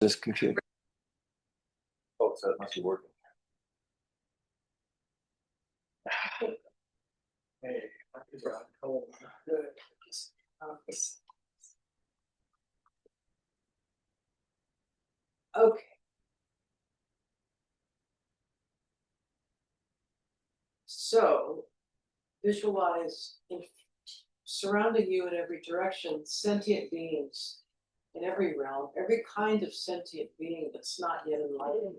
This computer. Oh, so it must be working. Hey, okay. So visualize surrounding you in every direction, sentient beings in every realm, every kind of sentient being that's not yet enlightened.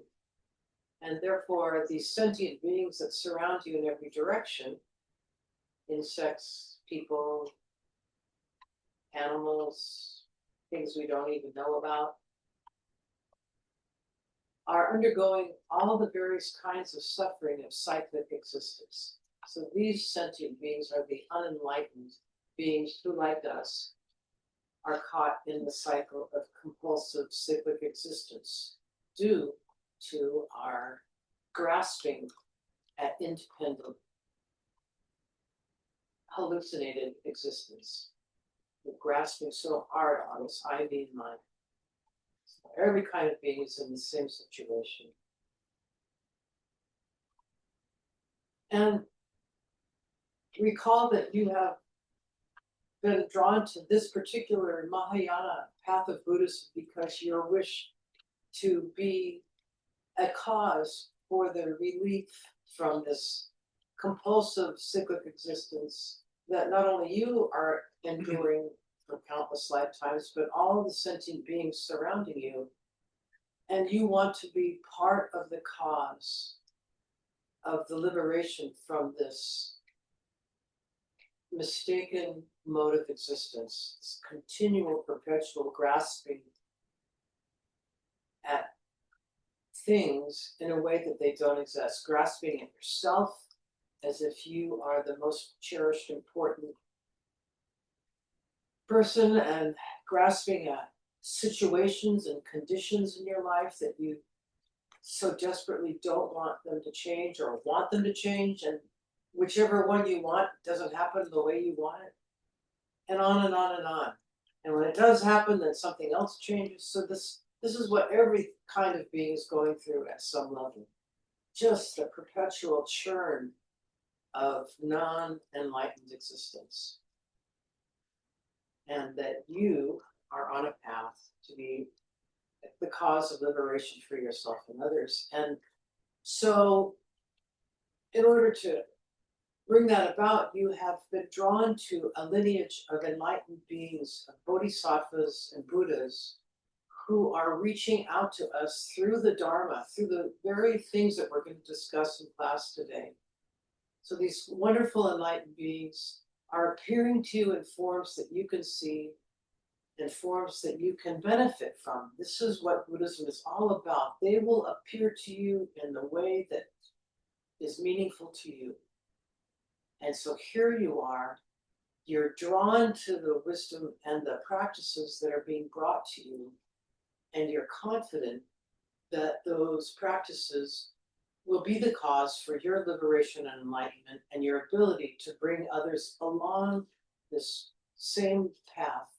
And therefore, these sentient beings that surround you in every direction, insects, people, animals, things we don't even know about, are undergoing all the various kinds of suffering of cyclic existence. So these sentient beings are the unenlightened beings who, like us, are caught in the cycle of compulsive cyclic existence due to our grasping at independent, hallucinated existence. We're grasping so hard on this I, me, and mine. Every kind of being is in the same situation. And recall that you have been drawn to this particular Mahayana path of Buddhism because your wish to be a cause for the relief from this compulsive cyclic existence that not only you are enduring for countless lifetimes, but all the sentient beings surrounding you. And you want to be part of the cause of the liberation from this mistaken mode of existence, this continual, perpetual grasping at things in a way that they don't exist, grasping at yourself as if you are the most cherished, important person, and grasping at situations and conditions in your life that you so desperately don't want them to change or want them to change, and whichever one you want doesn't happen the way you want it, and on and on and on. And when it does happen, then something else changes. So this is what every kind of being is going through at some level. Just the perpetual churn of non-enlightened existence. And that you are on a path to be the cause of liberation for yourself and others. And so in order to bring that about, you have been drawn to a lineage of enlightened beings, of bodhisattvas and Buddhas, who are reaching out to us through the Dharma, through the very things that we're going to discuss in class today. So these wonderful enlightened beings are appearing to you in forms that you can see, in forms that you can benefit from. This is what Buddhism is all about. They will appear to you in the way that is meaningful to you. And so here you are, you're drawn to the wisdom and the practices that are being brought to you, and you're confident that those practices will be the cause for your liberation and enlightenment and your ability to bring others along this same path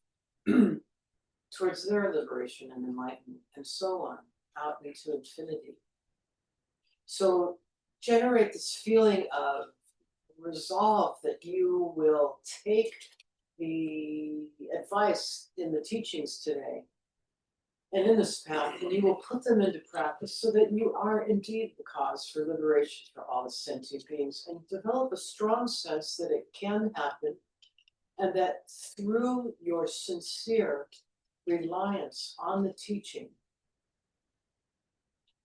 towards their liberation and enlightenment, and so on, out into infinity. So generate this feeling of resolve that you will take the advice in the teachings today and in this path, and you will put them into practice so that you are indeed the cause for liberation for all the sentient beings, and develop a strong sense that it can happen, and that through your sincere reliance on the teaching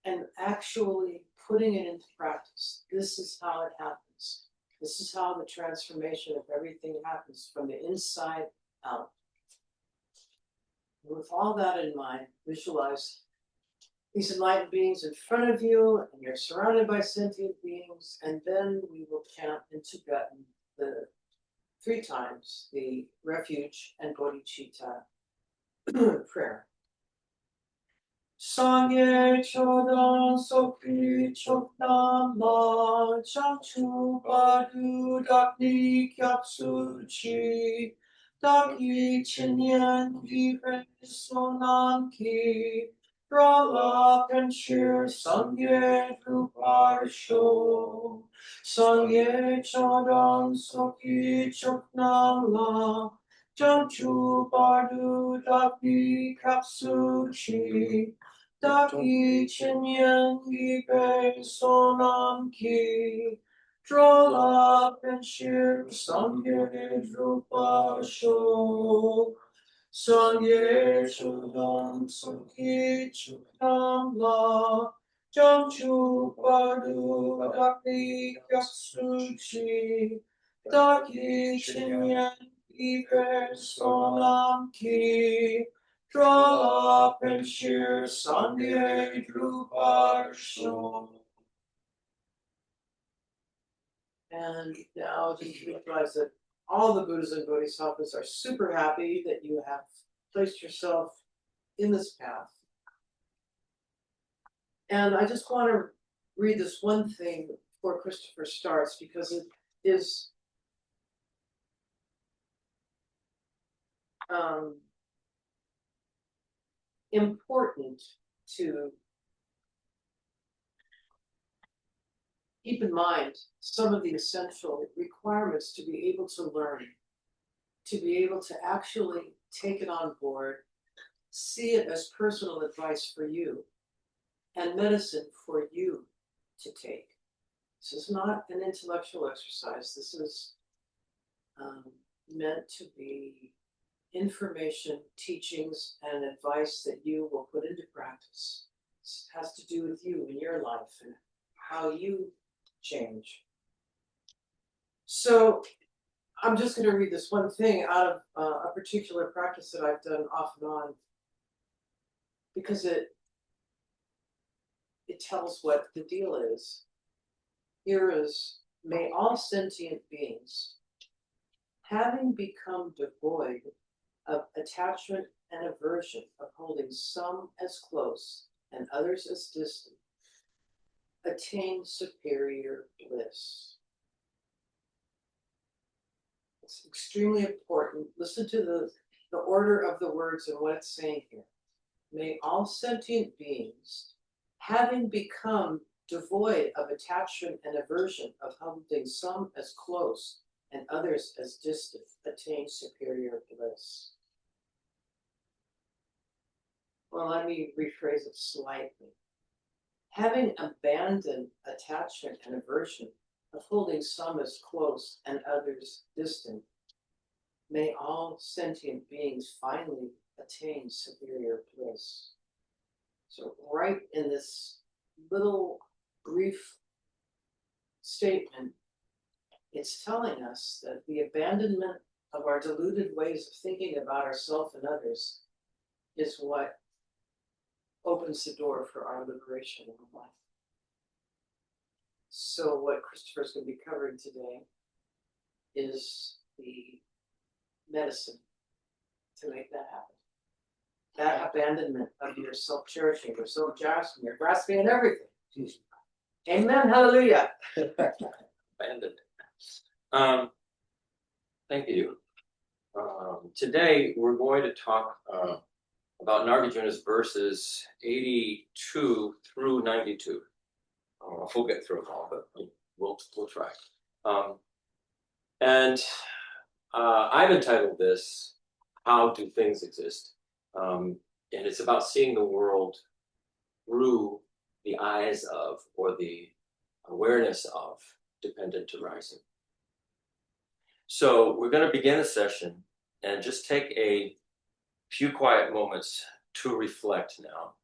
and actually putting it into practice, this is how it happens. This is how the transformation of everything happens, from the inside out. With all that in mind, visualize these enlightened beings in front of you, and you're surrounded by sentient beings, and then we will chant in Tibetan the 3 times the refuge and bodhicitta prayer. Sangye chodon sopi choknam ma changchu badu dakni kyapsu chi Daki chinyan ki sonam ki draw up and cheer Sangye Druparsho. Sangye Chodon Soki Choknala. Janchu Bardu Daki Kapsuchi. Daki Chinyan Gibe Sonam Ki. Draw up and cheer Sangye Druparsho. Sangye Chodon Soki Choknala. Janchu Bardu Daki Kapsuchi. Daki Chinyan Iber Solam Ki, draw up and cheer Sangye Druparsho. And now just realize that all the Buddhas and Bodhisattvas are super happy that you have placed yourself in this path. And I just want to read this one thing before Christopher starts, because it is important to keep in mind some of the essential requirements to be able to learn, to be able to actually take it on board, see it as personal advice for you and medicine for you to take. This is not an intellectual exercise. This is meant to be information, teachings, and advice that you will put into practice. This has to do with you and your life and how you change. So I'm just going to read this one thing out of a particular practice that I've done off and on, because it tells what the deal is. Here is, may all sentient beings, having become devoid of attachment and aversion, of holding some as close and others as distant, attain superior bliss. It's extremely important. Listen to the order of the words and what it's saying here. May all sentient beings, having become devoid of attachment and aversion, of holding some as close and others as distant, attain superior bliss. Well, let me rephrase it slightly. Having abandoned attachment and aversion, of holding some as close and others distant, may all sentient beings finally attain superior bliss. So right in this little brief statement, it's telling us that the abandonment of our deluded ways of thinking about ourselves and others is what opens the door for our liberation in life. So what Christopher's going to be covering today is the medicine to make that happen. That abandonment of your self-cherishing, your self-grasping, your grasping in everything. Amen, hallelujah. Abandoned. Thank you. Today we're going to talk about Nagarjuna's verses 82 through 92. We'll get through them all, but we'll try. I've entitled this, How Do Things Exist? And it's about seeing the world through the eyes of, or the awareness of, dependent arising. So we're going to begin the session and just take a few quiet moments to reflect now.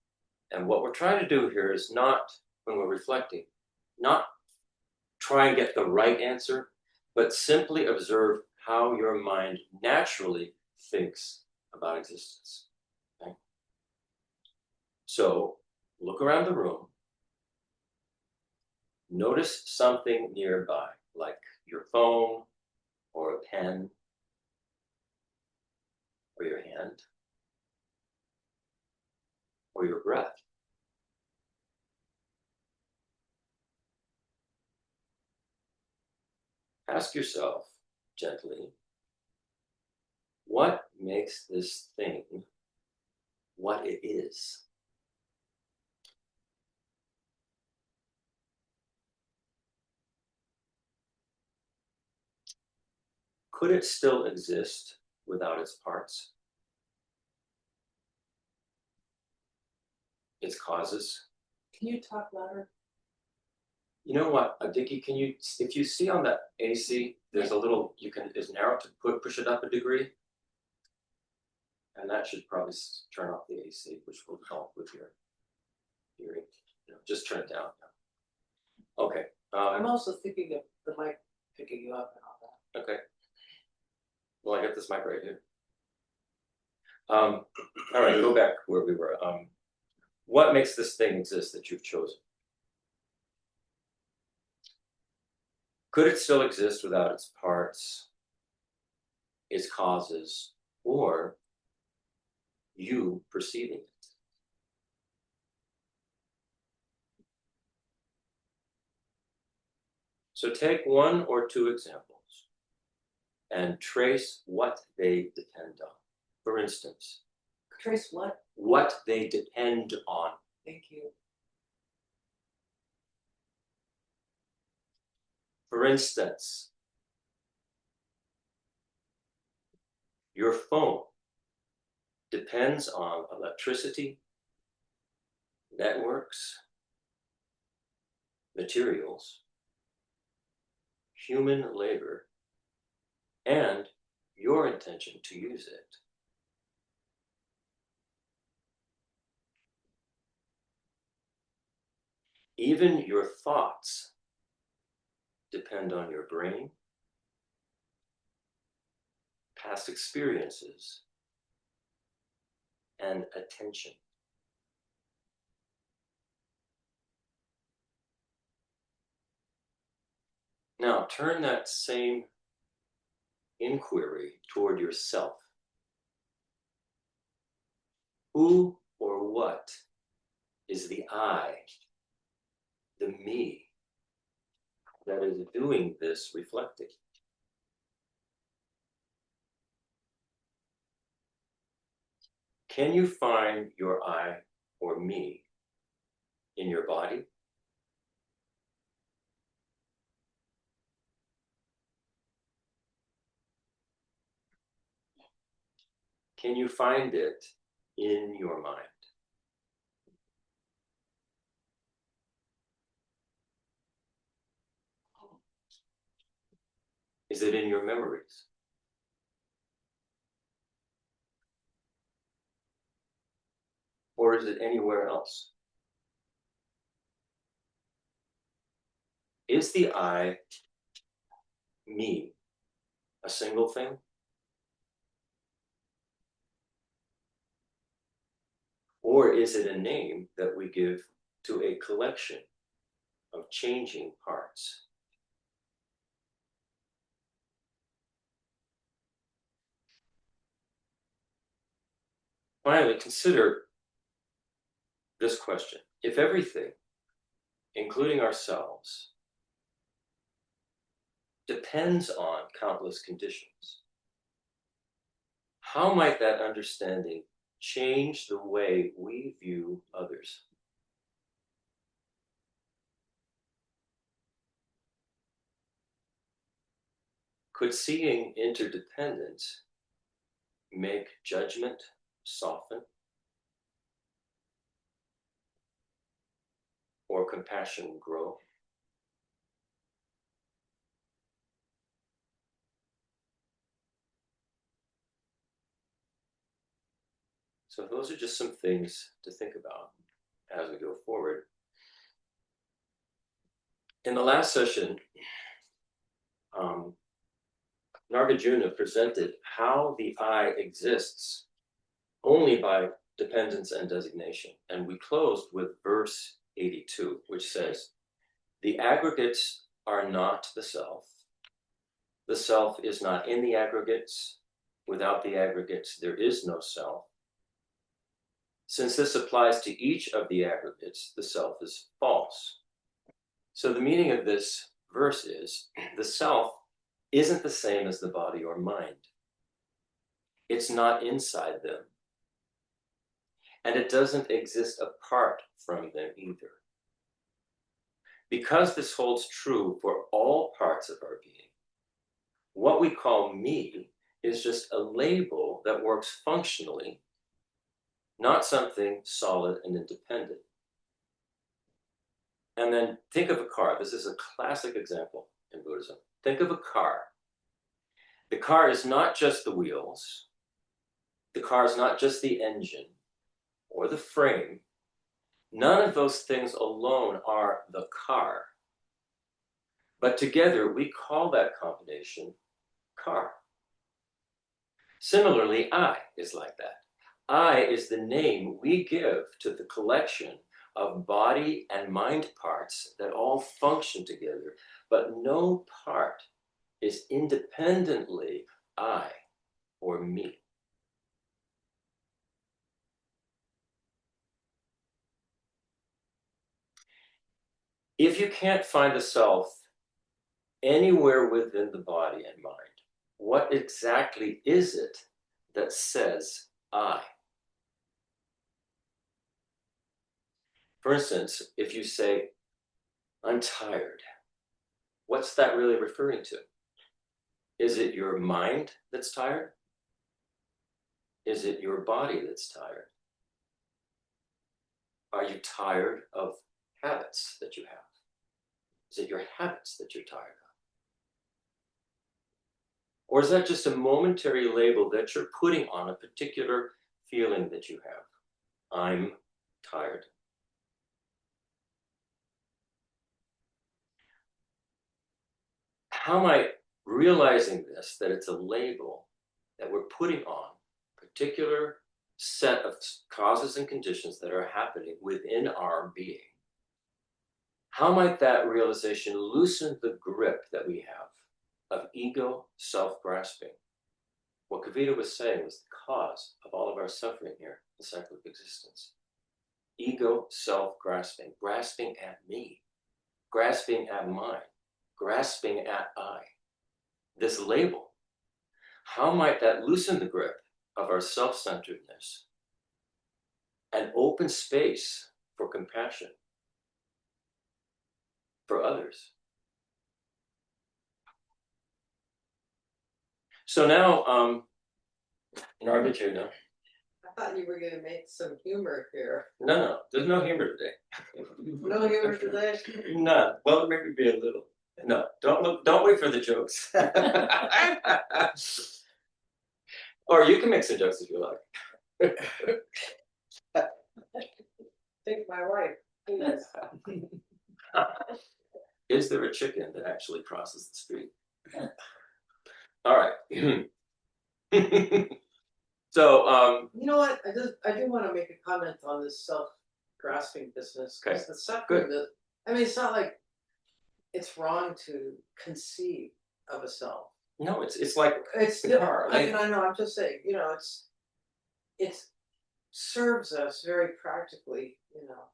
And what we're trying to do here is not, when we're reflecting, not try and get the right answer, but simply observe how your mind naturally thinks about existence. Okay? So look around the room. Notice something nearby, like your phone, or a pen, or your hand, or your breath. Ask yourself gently, what makes this thing what it is? Could it still exist without its parts? Its causes? Can you talk louder? You know what, Dickie, can you, if you see on that AC, there's a little, it's narrow to push it up a degree. And that should probably turn off the AC, which will help with your hearing. Just turn it down. Okay. I'm also thinking of the mic picking you up and all that. Okay. Well, I got this mic right here. All right, go back where we were. What makes this thing exist that you've chosen? Could it still exist without its parts, its causes, or you perceiving it? So take one or two examples and trace what they depend on. For instance, Trace what? What they depend on. Thank you. For instance, your phone depends on electricity, networks, materials, human labor, and your intention to use it. Even your thoughts depend on your brain, past experiences, and attention. Now turn that same inquiry toward yourself. Who or what is the I, the me, that is doing this reflecting? Can you find your I or me in your body? Can you find it in your mind? Is it in your memories? Or is it anywhere else? Is the I, me, a single thing? Or is it a name that we give to a collection of changing parts? Finally, consider this question. If everything, including ourselves, depends on countless conditions, how might that understanding change the way we view others? Could seeing interdependence make judgment soften? Or compassion grow? So those are just some things to think about as we go forward. In the last session, Nagarjuna presented how the I exists only by dependence and designation. And we closed with verse 82, which says, the aggregates are not the self. The self is not in the aggregates. Without the aggregates, there is no self. Since this applies to each of the aggregates, the self is false. So the meaning of this verse is, the self isn't the same as the body or mind. It's not inside them. And it doesn't exist apart from them either. Because this holds true for all parts of our being, What we call me is just a label that works functionally, not something solid and independent. And then think of a car. This is a classic example in Buddhism. Think of a car. The car is not just the wheels. The car is not just the engine or the frame. None of those things alone are the car. But together we call that combination car. Similarly, I is like that. I is the name we give to the collection of body and mind parts that all function together, but no part is independently I or me. If you can't find the self anywhere within the body and mind, what exactly is it that says I? For instance, if you say, I'm tired, what's that really referring to? Is it your mind that's tired? Is it your body that's tired? Are you tired of habits that you have? Is it your habits that you're tired of? Or is that just a momentary label that you're putting on a particular feeling that you have? I'm tired. How might realizing this, that it's a label that we're putting on a particular set of causes and conditions that are happening within our being, how might that realization loosen the grip that we have of ego self-grasping? What Kavita was saying was the cause of all of our suffering here, the cycle of existence. Ego self-grasping, grasping at me, grasping at mine, grasping at I. This label, how might that loosen the grip of our self-centeredness and open space for compassion for others? So now, Nagarjuna. I thought you were going to make some humor here. No, there's no humor today. No humor today? None. Well, maybe be a little. No, don't wait for the jokes. Or you can make some jokes if you like. Take my wife, please. Is there a chicken that actually crosses the street? All right. So, you know what? I do want to make a comment on this self-grasping business. Okay, The suffering good. I mean, it's not like it's wrong to conceive of a self. No, it's like It's the car. I mean, I know. I'm just saying. You know, it serves us very practically. You know,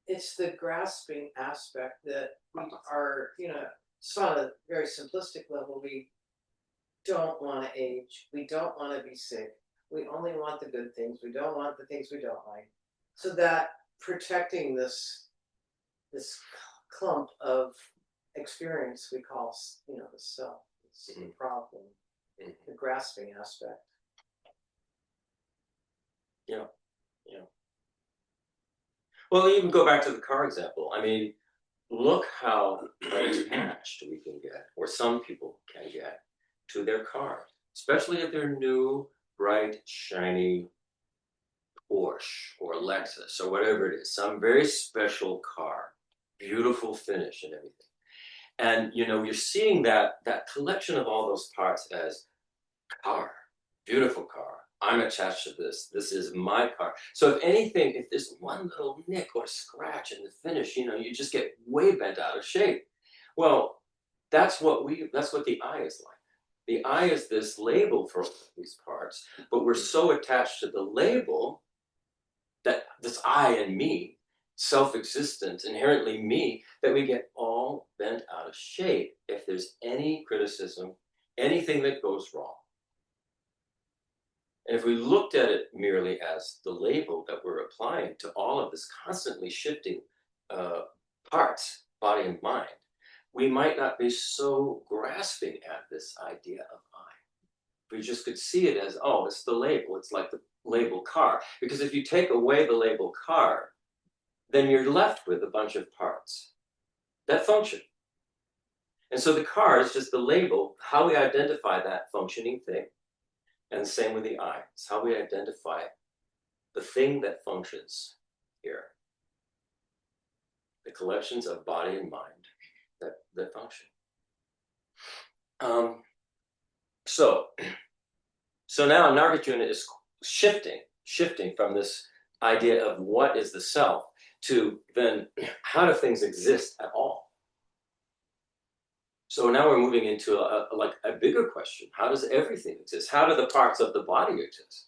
it's the grasping aspect that we are. You know, it's on a very simplistic level. We don't want to age. We don't want to be sick. We only want the good things. We don't want the things we don't like. So that protecting this clump of experience we call, you know, the self. It's the problem, the grasping aspect. Yeah. Well, even go back to the car example. I mean, look how attached we can get, or some people can get, to their car, especially if they're new, bright, shiny Porsche or Lexus or whatever it is, some very special car, beautiful finish and everything. And you know, you're seeing that collection of all those parts as car, beautiful car. I'm attached to this. This is my car. So if anything, if there's one little nick or scratch in the finish, you know, you just get way bent out of shape. Well, that's what the eye is like. The eye is this label for these parts, but we're so attached to the label that this I and me, self-existent, inherently me, that we get all bent out of shape if there's any criticism, anything that goes wrong. And if we looked at it merely as the label that we're applying to all of this constantly shifting parts, body and mind, we might not be so grasping at this idea of I. We just could see it as, oh, it's the label. It's like the label car. Because if you take away the label car, then you're left with a bunch of parts that function. And so the car is just the label, how we identify that functioning thing. And the same with the I. It's how we identify the thing that functions here. The collections of body and mind that function. So now Nagarjuna is shifting from this idea of what is the self to then how do things exist at all? So now we're moving into a bigger question. How does everything exist? How do the parts of the body exist?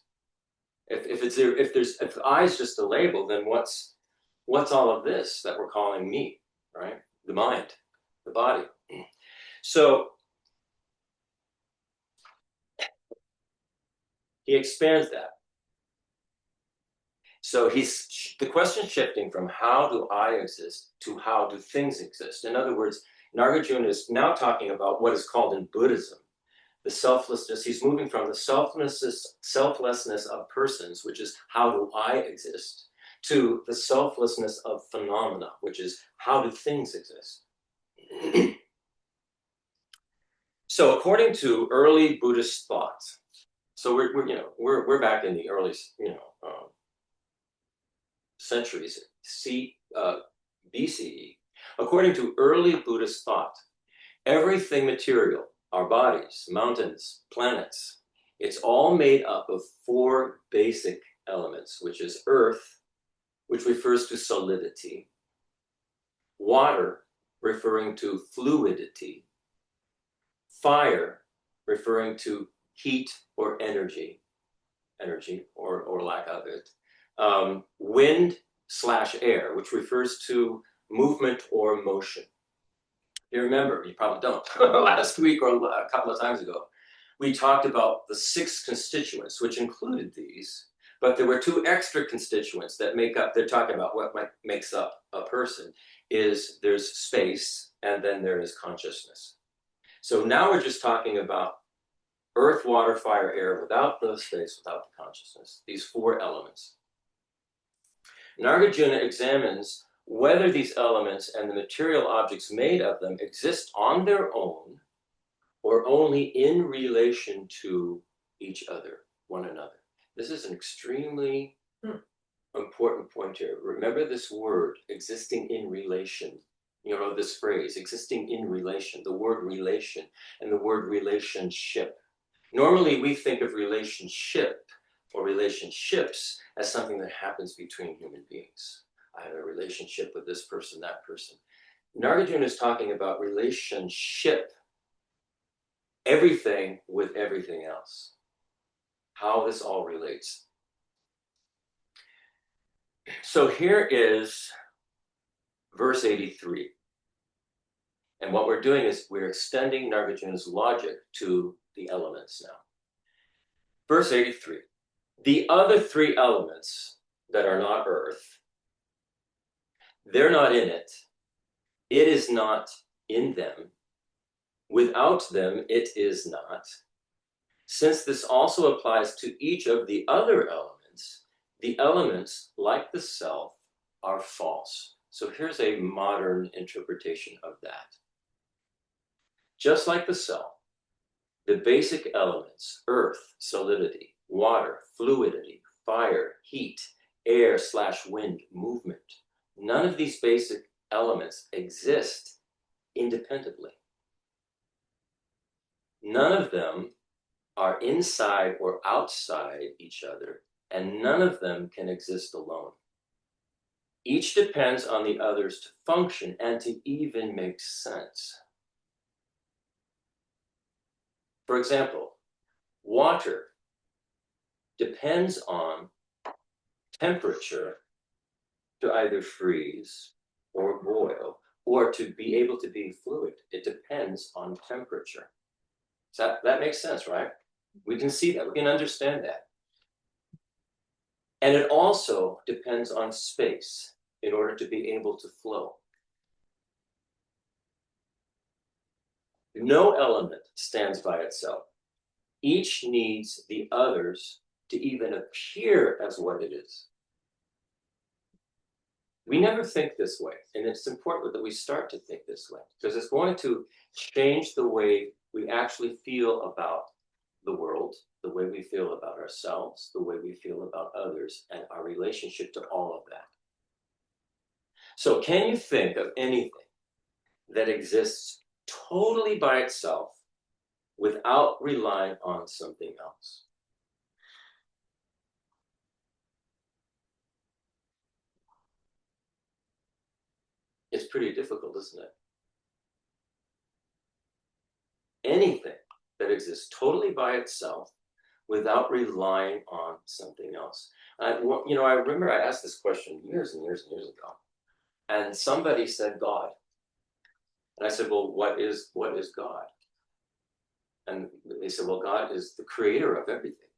If I is just a label, then what's all of this that we're calling me, right? The mind, the body. So he expands that. So the question shifting from how do I exist to how do things exist. In other words, Nagarjuna is now talking about what is called in Buddhism the selflessness. He's moving from the selflessness of persons, which is how do I exist, to the selflessness of phenomena, which is how do things exist. So according to early Buddhist thought, so we're back in the early centuries BCE. According to early Buddhist thought, everything material, our bodies, mountains, planets, it's all made up of 4 basic elements, which is earth, which refers to solidity, water, referring to fluidity, fire, referring to heat or energy or lack of it, wind/air, which refers to movement or motion. You remember, you probably don't, last week or a couple of times ago, we talked about the 6 constituents, which included these, but there were 2 extra constituents that they're talking about what makes up a person, there's space, and then there is consciousness. So now we're just talking about earth, water, fire, air, without the space, without the consciousness, these 4 elements. Nagarjuna examines whether these elements and the material objects made of them exist on their own or only in relation to each other, one another. This is an extremely important point here. Remember this word, existing in relation. This phrase, existing in relation, the word relation and the word relationship. Normally we think of relationship or relationships as something that happens between human beings. I have a relationship with this person, that person. Nagarjuna is talking about relationship, everything with everything else, how this all relates. So here is verse 83. And what we're doing is we're extending Nagarjuna's logic to the elements now. Verse 83. The other 3 elements that are not earth, they're not in it. It is not in them. Without them, it is not. Since this also applies to each of the other elements, the elements, like the self, are false. So here's a modern interpretation of that. Just like the self, the basic elements, earth, solidity, water, fluidity, fire, heat, air/wind, movement, none of these basic elements exist independently. None of them are inside or outside each other, and none of them can exist alone. Each depends on the others to function and to even make sense. For example, water depends on temperature to either freeze or boil or to be able to be fluid. It depends on temperature. So that makes sense, right? We can see that. We can understand that. And it also depends on space in order to be able to flow. No element stands by itself. Each needs the others to even appear as what it is. We never think this way, and it's important that we start to think this way, because it's going to change the way we actually feel about the world, the way we feel about ourselves, the way we feel about others, and our relationship to all of that. So can you think of anything that exists totally by itself without relying on something else? It's pretty difficult, isn't it? Anything that exists totally by itself without relying on something else. I remember I asked this question years and years and years ago, and somebody said God. And I said, well, what is God? And they said, well, God is the creator of everything.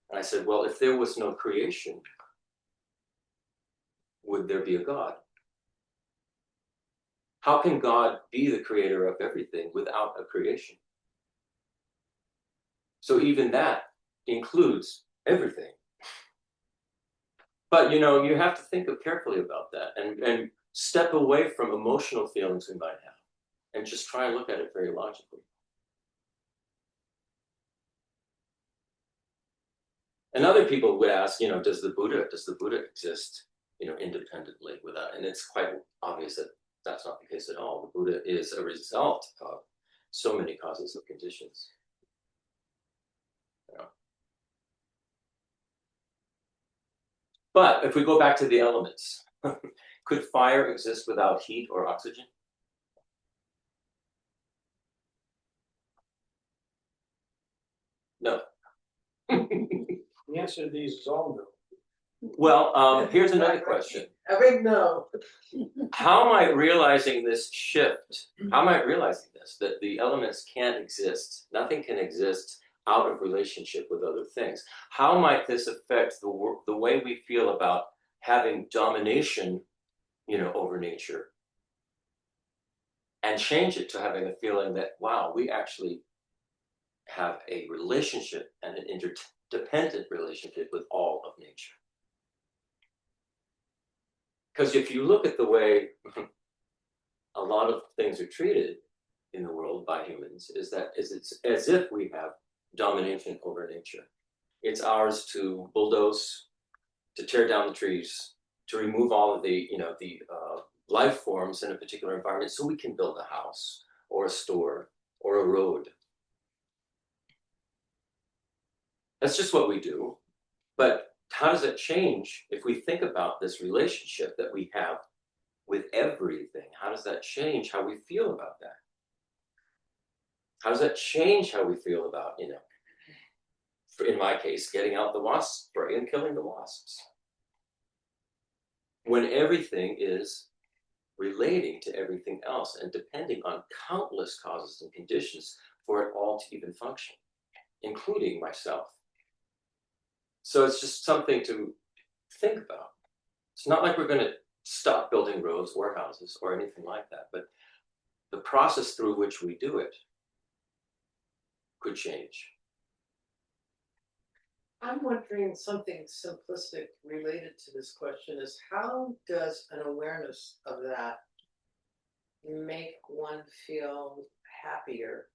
And I said, well, if there was no creation, would there be a God? How can God be the creator of everything without a creation? So even that includes everything. But you have to think carefully about that and step away from emotional feelings we might have and just try and look at it very logically. And other people would ask, does the Buddha exist, independently without? And it's quite obvious that that's not the case at all. The Buddha is a result of so many causes and conditions. But if we go back to the elements, could fire exist without heat or oxygen? No. The answer to these is all no. Well, here's another question. A big no. How am I realizing this shift? How am I realizing this? That the elements can't exist. Nothing can exist out of relationship with other things. How might this affect the way we feel about having domination, over nature, and change it to having a feeling that, wow, we actually have a relationship and an interdependent relationship with all of nature? Because if you look at the way a lot of things are treated in the world by humans, it's as if we have domination over nature. It's ours to bulldoze, to tear down the trees, to remove all of the life forms in a particular environment so we can build a house or a store or a road. That's just what we do. But how does it change if we think about this relationship that we have with everything? How does that change how we feel about that? How does that change how we feel about, in my case, getting out the wasp spray and killing the wasps? When everything is relating to everything else and depending on countless causes and conditions for it all to even function, including myself. So it's just something to think about. It's not like we're going to stop building roads, warehouses, or anything like that, but the process through which we do it could change. I'm wondering something simplistic related to this question is how does an awareness of that make one feel happier?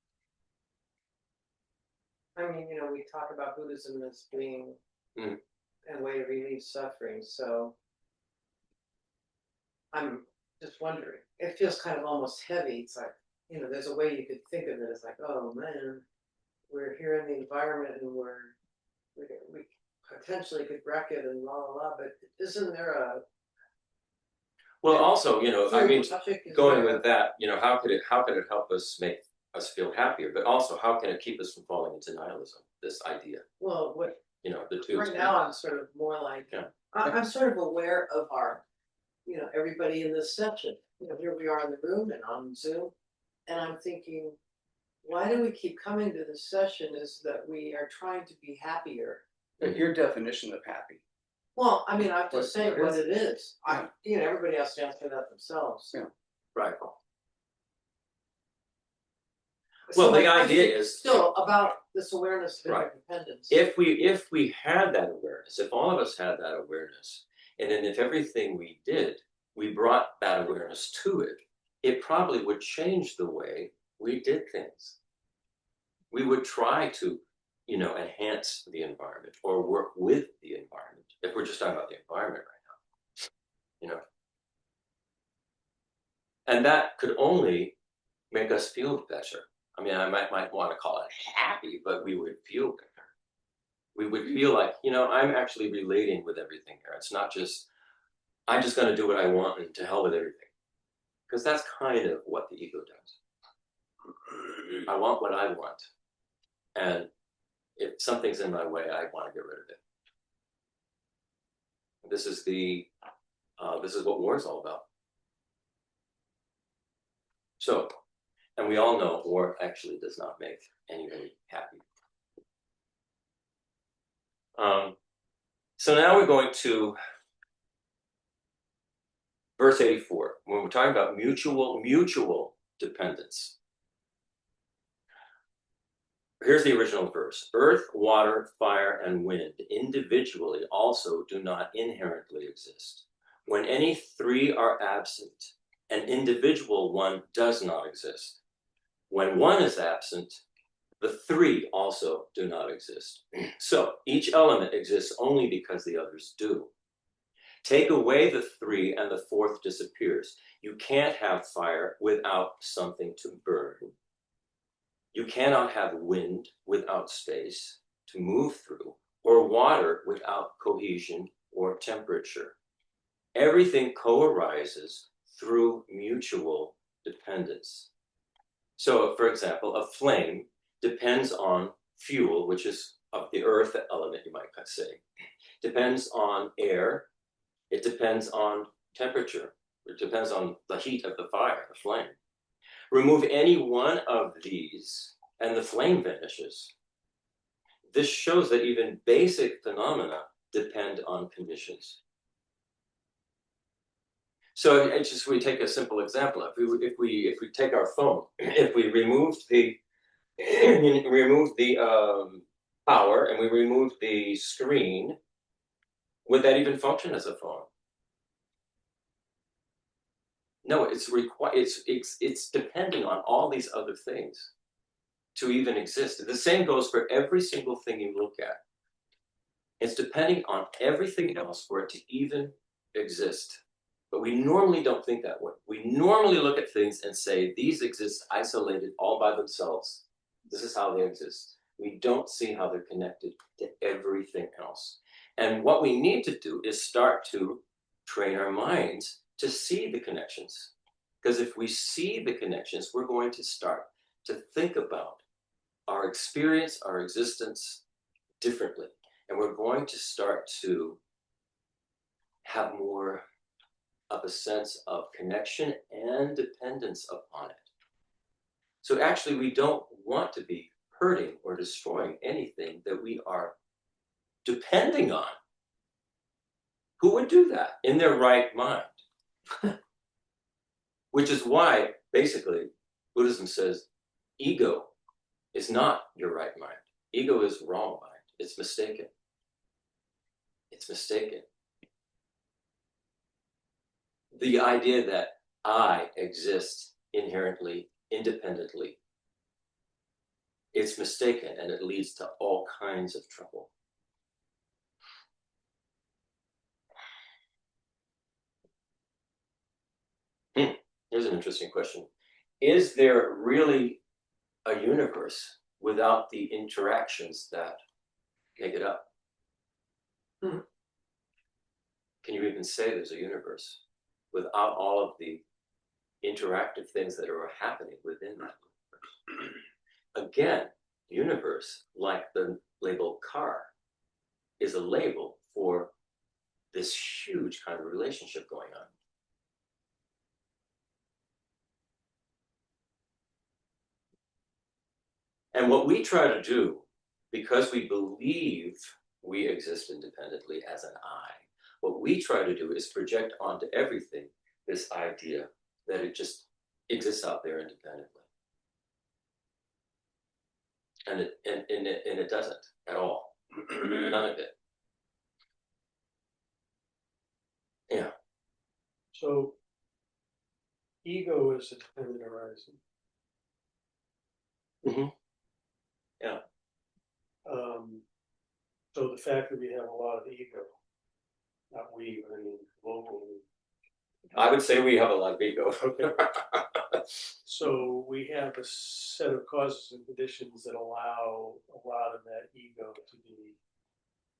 I mean, we talk about Buddhism as being a way to relieve suffering. So I'm just wondering, it feels kind of almost heavy. It's like, there's a way you could think of it as like, oh man, we're here in the environment and we potentially could wreck it and la la la, but isn't there a well also, going with that, how could it help us make us feel happier, but also how can it keep us from falling into nihilism, this idea? Well, what the two right now I'm sort of more like I'm sort of aware of our everybody in this session. Here we are in the room and on Zoom, and I'm thinking, why do we keep coming to this session? Is that we are trying to be happier. But your definition of happy. Well, I mean, I'm just saying what it is. Yeah. Everybody has to answer that themselves. Yeah. Right. Well, So my the idea question is still about this awareness of Right. interdependence. if we had that awareness, if all of us had that awareness, and then if everything we did, we brought that awareness to it, it probably would change the way we did things. We would try to, enhance the environment or work with the environment. If we're just talking about the environment right now. And that could only make us feel better. I mean, I might want to call it happy, but we would feel better. We would feel like, I'm actually relating with everything here. It's not just, I'm just going to do what I want and to hell with everything. Because that's kind of what the ego does. I want what I want. And if something's in my way, I want to get rid of it. This is what war is all about. So, and we all know war actually does not make anybody happy. So now we're going to verse 84, when we're talking about mutual dependence. Here's the original verse. Earth, water, fire, and wind individually also do not inherently exist. When any three are absent, an individual one does not exist. When one is absent, the three also do not exist. So each element exists only because the others do. Take away the three and the fourth disappears. You can't have fire without something to burn. You cannot have wind without space to move through, or water without cohesion or temperature. Everything co-arises through mutual dependence. So, for example, a flame depends on fuel, which is of the earth element, you might say. Depends on air. It depends on temperature. It depends on the heat of the fire, the flame. Remove any one of these, and the flame vanishes. This shows that even basic phenomena depend on conditions. So we take a simple example. If we take our phone, if we removed the power and we removed the screen, would that even function as a phone? No, it's depending on all these other things to even exist. The same goes for every single thing you look at. It's depending on everything else for it to even exist. But we normally don't think that way. We normally look at things and say, these exist isolated all by themselves. This is how they exist. We don't see how they're connected to everything else. And what we need to do is start to train our minds to see the connections. Because if we see the connections, we're going to start to think about our experience, our existence differently. And we're going to start to have more of a sense of connection and dependence upon it. So actually, we don't want to be hurting or destroying anything that we are depending on. Who would do that in their right mind? Which is why, basically, Buddhism says ego is not your right mind. Ego is wrong mind. It's mistaken. It's mistaken. The idea that I exist inherently, independently, it's mistaken, and it leads to all kinds of trouble. Here's an interesting question. Is there really a universe without the interactions that make it up? Can you even say there's a universe without all of the interactive things that are happening within that universe? Again, universe, like the label car, is a label for this huge kind of relationship going on. And what we try to do, because we believe we exist independently as an I, what we try to do is project onto everything this idea that it just exists out there independently. And it doesn't at all. None of it. Yeah. So ego is a dependent arising. Mm-hmm. Yeah. So the fact that we have a lot of ego, not we, but I mean globally. I would say we have a lot of ego. Okay. So we have a set of causes and conditions that allow a lot of that ego to be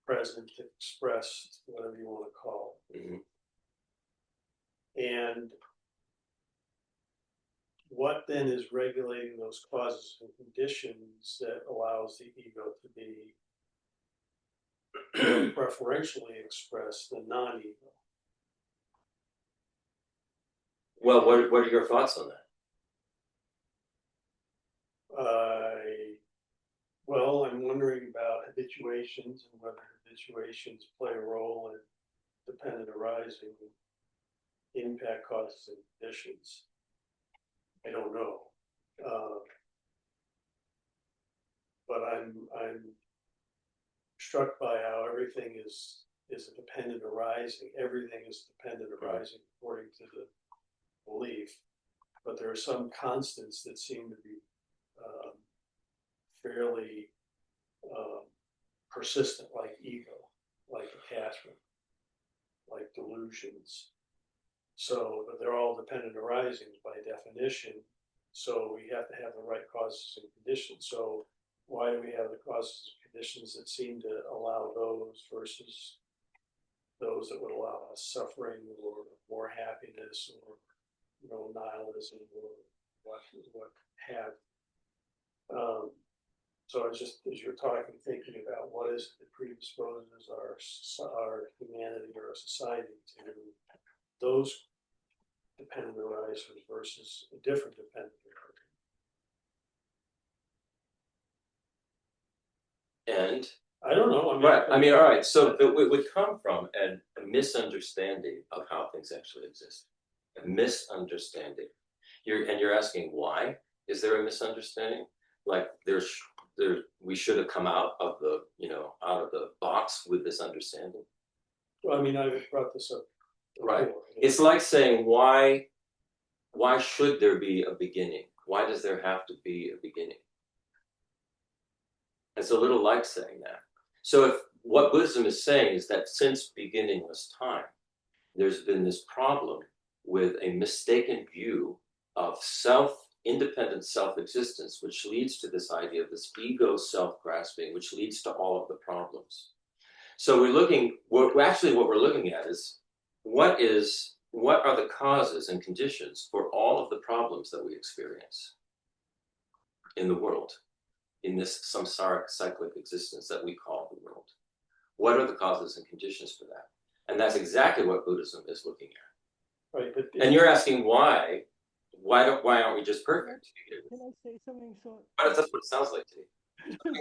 present, expressed, whatever you want to call it. Mm-hmm. And what then is regulating those causes and conditions that allows the ego to be preferentially expressed than non-ego? Well, what are your thoughts on that? Well, I'm wondering about habituations and whether habituations play a role in dependent arising, impact causes and conditions. I don't know. But I'm struck by how everything is a dependent arising. Everything is dependent arising according to the belief. But there are some constants that seem to be fairly persistent, like ego, like attachment, like delusions. So they're all dependent arisings by definition. So we have to have the right causes and conditions. So why do we have the causes and conditions that seem to allow those versus those that would allow us suffering or more happiness or nihilism or what have. So I was just, as you're talking, thinking about what is it that predisposes our humanity or our society to those dependent arisers versus a different dependent ariser. And I don't know. right. I mean, all right. So it would come from a misunderstanding of how things actually exist. A misunderstanding. You're asking why? Is there a misunderstanding? Like we should have come out of the box with this understanding. Well, I mean, I brought this up before. Right. It's like saying why should there be a beginning? Why does there have to be a beginning? It's a little like saying that. So if what Buddhism is saying is that since beginningless time, there's been this problem with a mistaken view of independent self-existence, which leads to this idea of this ego self-grasping, which leads to all of the problems. So what we're looking at is what are the causes and conditions for all of the problems that we experience in the world, in this samsaric cyclic existence that we call the world. What are the causes and conditions for that? And that's exactly what Buddhism is looking at. Right, and you're asking why aren't we just perfect? Can I say something? So That's what it sounds like to me.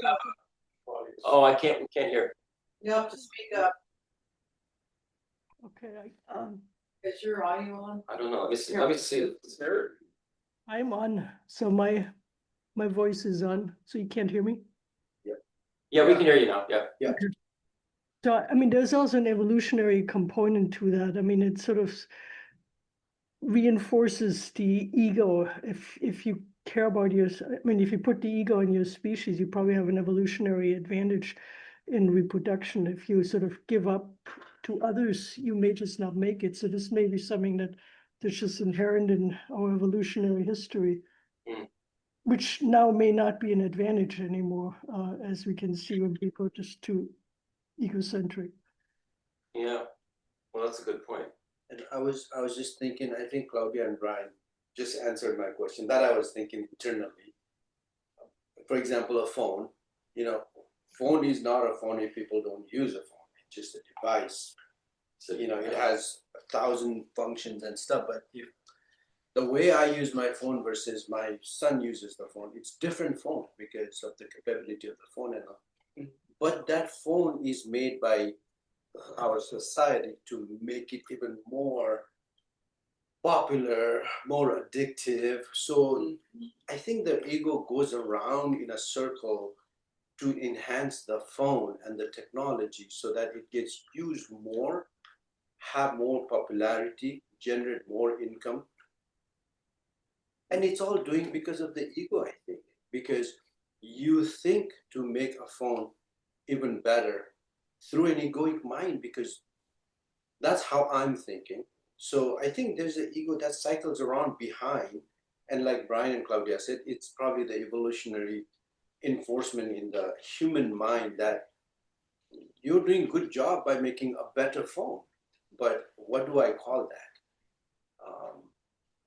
Oh, we can't hear. You have to speak up. okay, Is your audio on? I don't know. Let me see. I'm on. So my voice is on. So you can't hear me. Yeah, we can hear you now. Yeah. Okay. So I mean, there's also an evolutionary component to that. I mean, it sort of reinforces the ego. If you care about if you put the ego in your species, you probably have an evolutionary advantage in reproduction. If you sort of give up to others, you may just not make it. So this may be something that's just inherent in our evolutionary history, which now may not be an advantage anymore, as we can see when people are just too egocentric. Yeah. Well, that's a good point. And I was just thinking, I think Claudia and Brian just answered my question that I was thinking internally. For example, a phone, phone is not a phone if people don't use a phone. It's just a device. So, it has 1,000 functions and stuff, but the way I use my phone versus my son uses the phone, it's different phone because of the capability of the phone and all. But that phone is made by our society to make it even more popular, more addictive. So I think the ego goes around in a circle to enhance the phone and the technology so that it gets used more, have more popularity, generate more income. And it's all doing because of the ego, I think, because you think to make a phone even better through an egoic mind, because that's how I'm thinking. So I think there's an ego that cycles around behind. And like Brian and Claudia said, it's probably the evolutionary enforcement in the human mind that you're doing a good job by making a better phone. But what do I call that?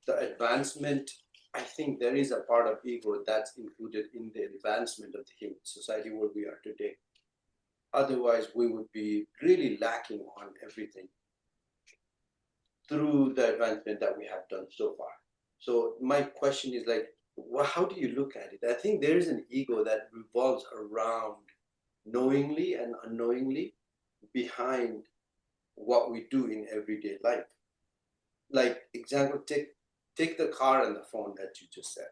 The advancement, I think there is a part of ego that's included in the advancement of the human society where we are today. Otherwise, we would be really lacking on everything through the advancement that we have done so far. So my question is like, well, how do you look at it? I think there is an ego that revolves around knowingly and unknowingly behind what we do in everyday life. Like example, take the car and the phone that you just said.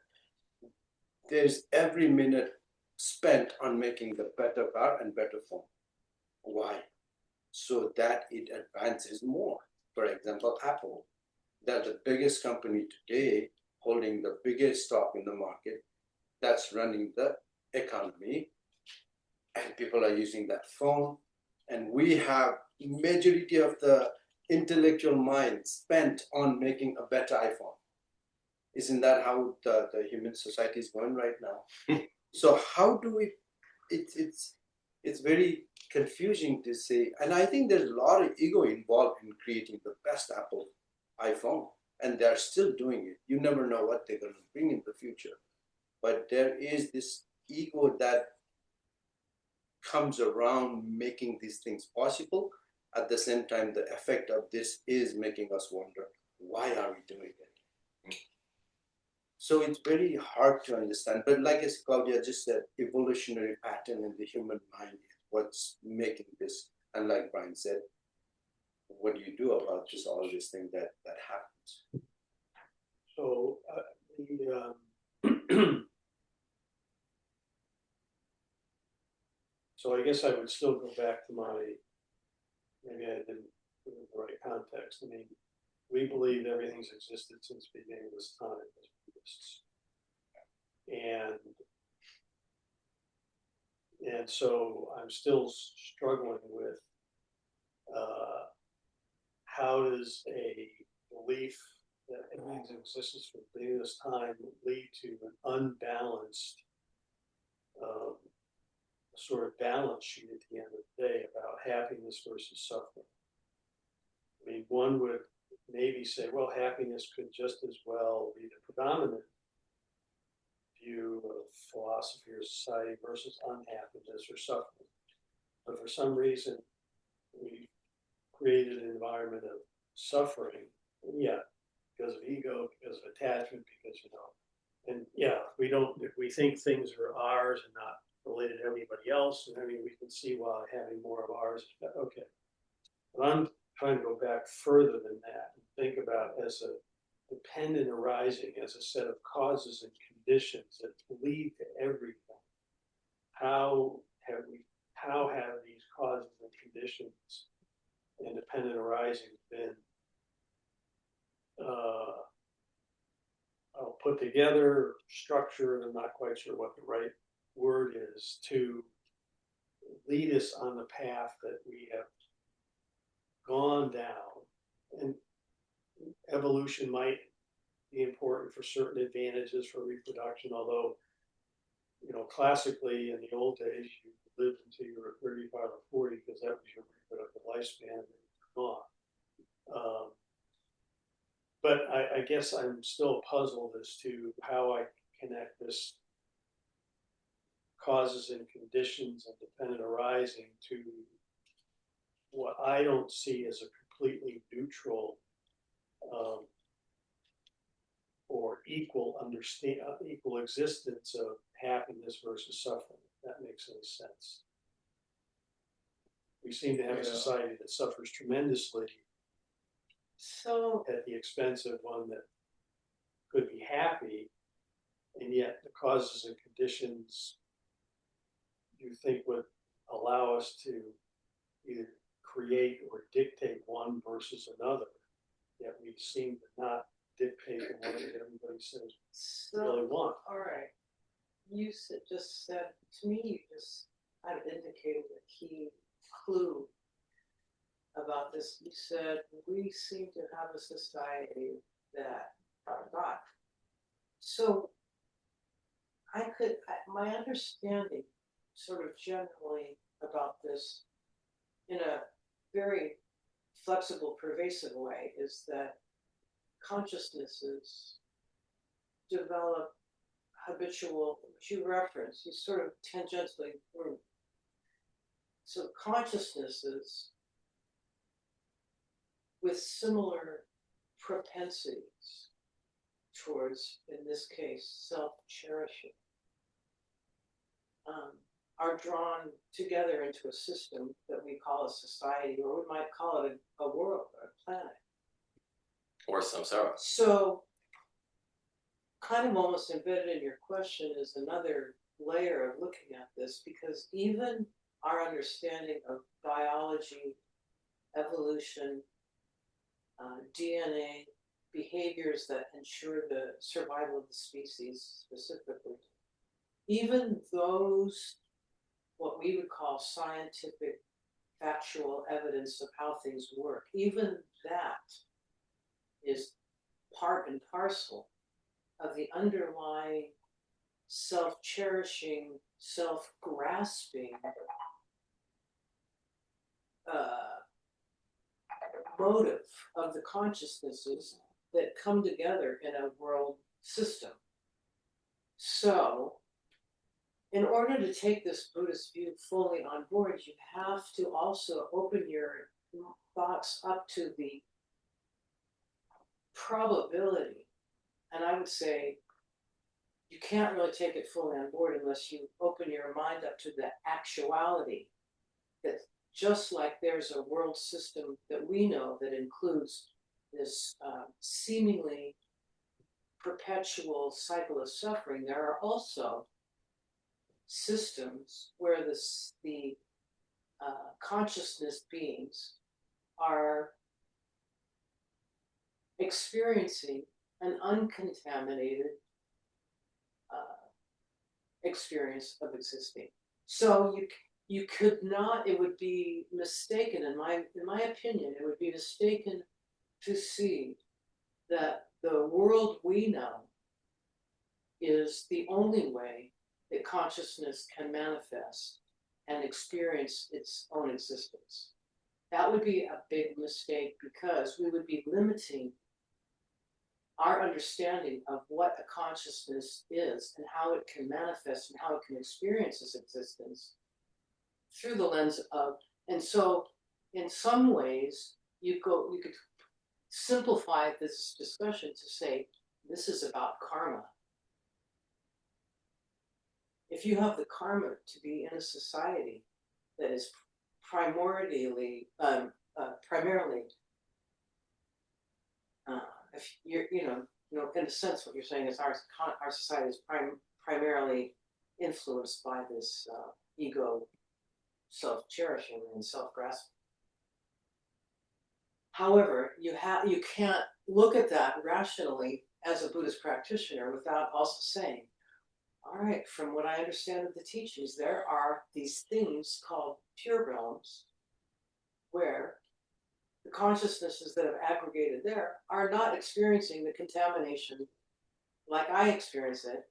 There's every minute spent on making the better car and better phone. Why? So that it advances more. For example, Apple, they're the biggest company today, holding the biggest stock in the market, that's running the economy, and people are using that phone. And we have majority of the intellectual mind spent on making a better iPhone. Isn't that how the human society is going right now? So how do we, it's very confusing to say, and I think there's a lot of ego involved in creating the best Apple iPhone, and they're still doing it. You never know what they're going to bring in the future, but there is this ego that comes around making these things possible. At the same time, the effect of this is making us wonder, why are we doing it? So it's very hard to understand. But like as Claudia just said, evolutionary pattern in the human mind is what's making this. And like Brian said, what do you do about just all this thing that happens? So so I guess I would still go back to maybe I didn't put it in the right context. I mean, we believe everything's existed since the beginning of this time as Buddhists. And so I'm still struggling with how does a belief that everything's existence from the beginning of this time lead to an unbalanced sort of balance sheet at the end of the day about happiness versus suffering. I mean, one would maybe say, well, happiness could just as well be the predominant view of philosophy or society versus unhappiness or suffering. But for some reason, we created an environment of suffering, and yeah, because of ego, because of attachment, because, and yeah, if we think things are ours and not related to anybody else, and I mean, we can see why having more of ours, okay. But I'm trying to go back further than that and think about as a dependent arising, as a set of causes and conditions that lead to everything. How have these causes and conditions and dependent arising been put together, structured? I'm not quite sure what the right word is to lead us on the path that we have gone down. And evolution might be important for certain advantages for reproduction, although, classically in the old days, you lived until you were 35 or 40 because that was your reproductive lifespan, and gone. But I guess I'm still puzzled as to how I connect this causes and conditions and dependent arising to what I don't see as a completely neutral or equal existence of happiness versus suffering. If that makes any sense. We seem to have a society that suffers tremendously So, at the expense of one that could be happy, and yet the causes and conditions you think would allow us to either create or dictate one versus another, yet we seem to not dictate the one that everybody says we really want. all right. You just said, to me, you just kind of indicated a key clue about this. You said, we seem to have a society that, dot. So my understanding sort of generally about this in a very flexible, pervasive way is that consciousnesses develop habitual, which you reference, you sort of tangentially group. So consciousnesses with similar propensities towards, in this case, self-cherishing, are drawn together into a system that we call a society, or we might call it a world or a planet. Or samsara. So, kind of almost embedded in your question is another layer of looking at this, because even our understanding of biology, evolution, DNA, behaviors that ensure the survival of the species specifically, even those, what we would call scientific, factual evidence of how things work, even that is part and parcel of the underlying self-cherishing, self-grasping motive of the consciousnesses that come together in a world system. So, in order to take this Buddhist view fully on board, you have to also open your thoughts up to the probability. And I would say you can't really take it fully on board unless you open your mind up to the actuality that just like there's a world system that we know that includes this seemingly perpetual cycle of suffering, there are also systems where the consciousness beings are experiencing an uncontaminated experience of existing. So you could not, it would be mistaken, in my opinion, it would be mistaken to see that the world we know is the only way that consciousness can manifest and experience its own existence. That would be a big mistake, because we would be limiting our understanding of what a consciousness is and how it can manifest and how it can experience its existence through the lens of, and so in some ways you could simplify this discussion to say this is about karma. If you have the karma to be in a society that is primarily, if you're, in a sense, what you're saying is our society is primarily influenced by this ego, self-cherishing and self-grasping. However, you can't look at that rationally as a Buddhist practitioner without also saying, all right, from what I understand of the teachings, there are these things called pure realms where the consciousnesses that have aggregated there are not experiencing the contamination like I experience it.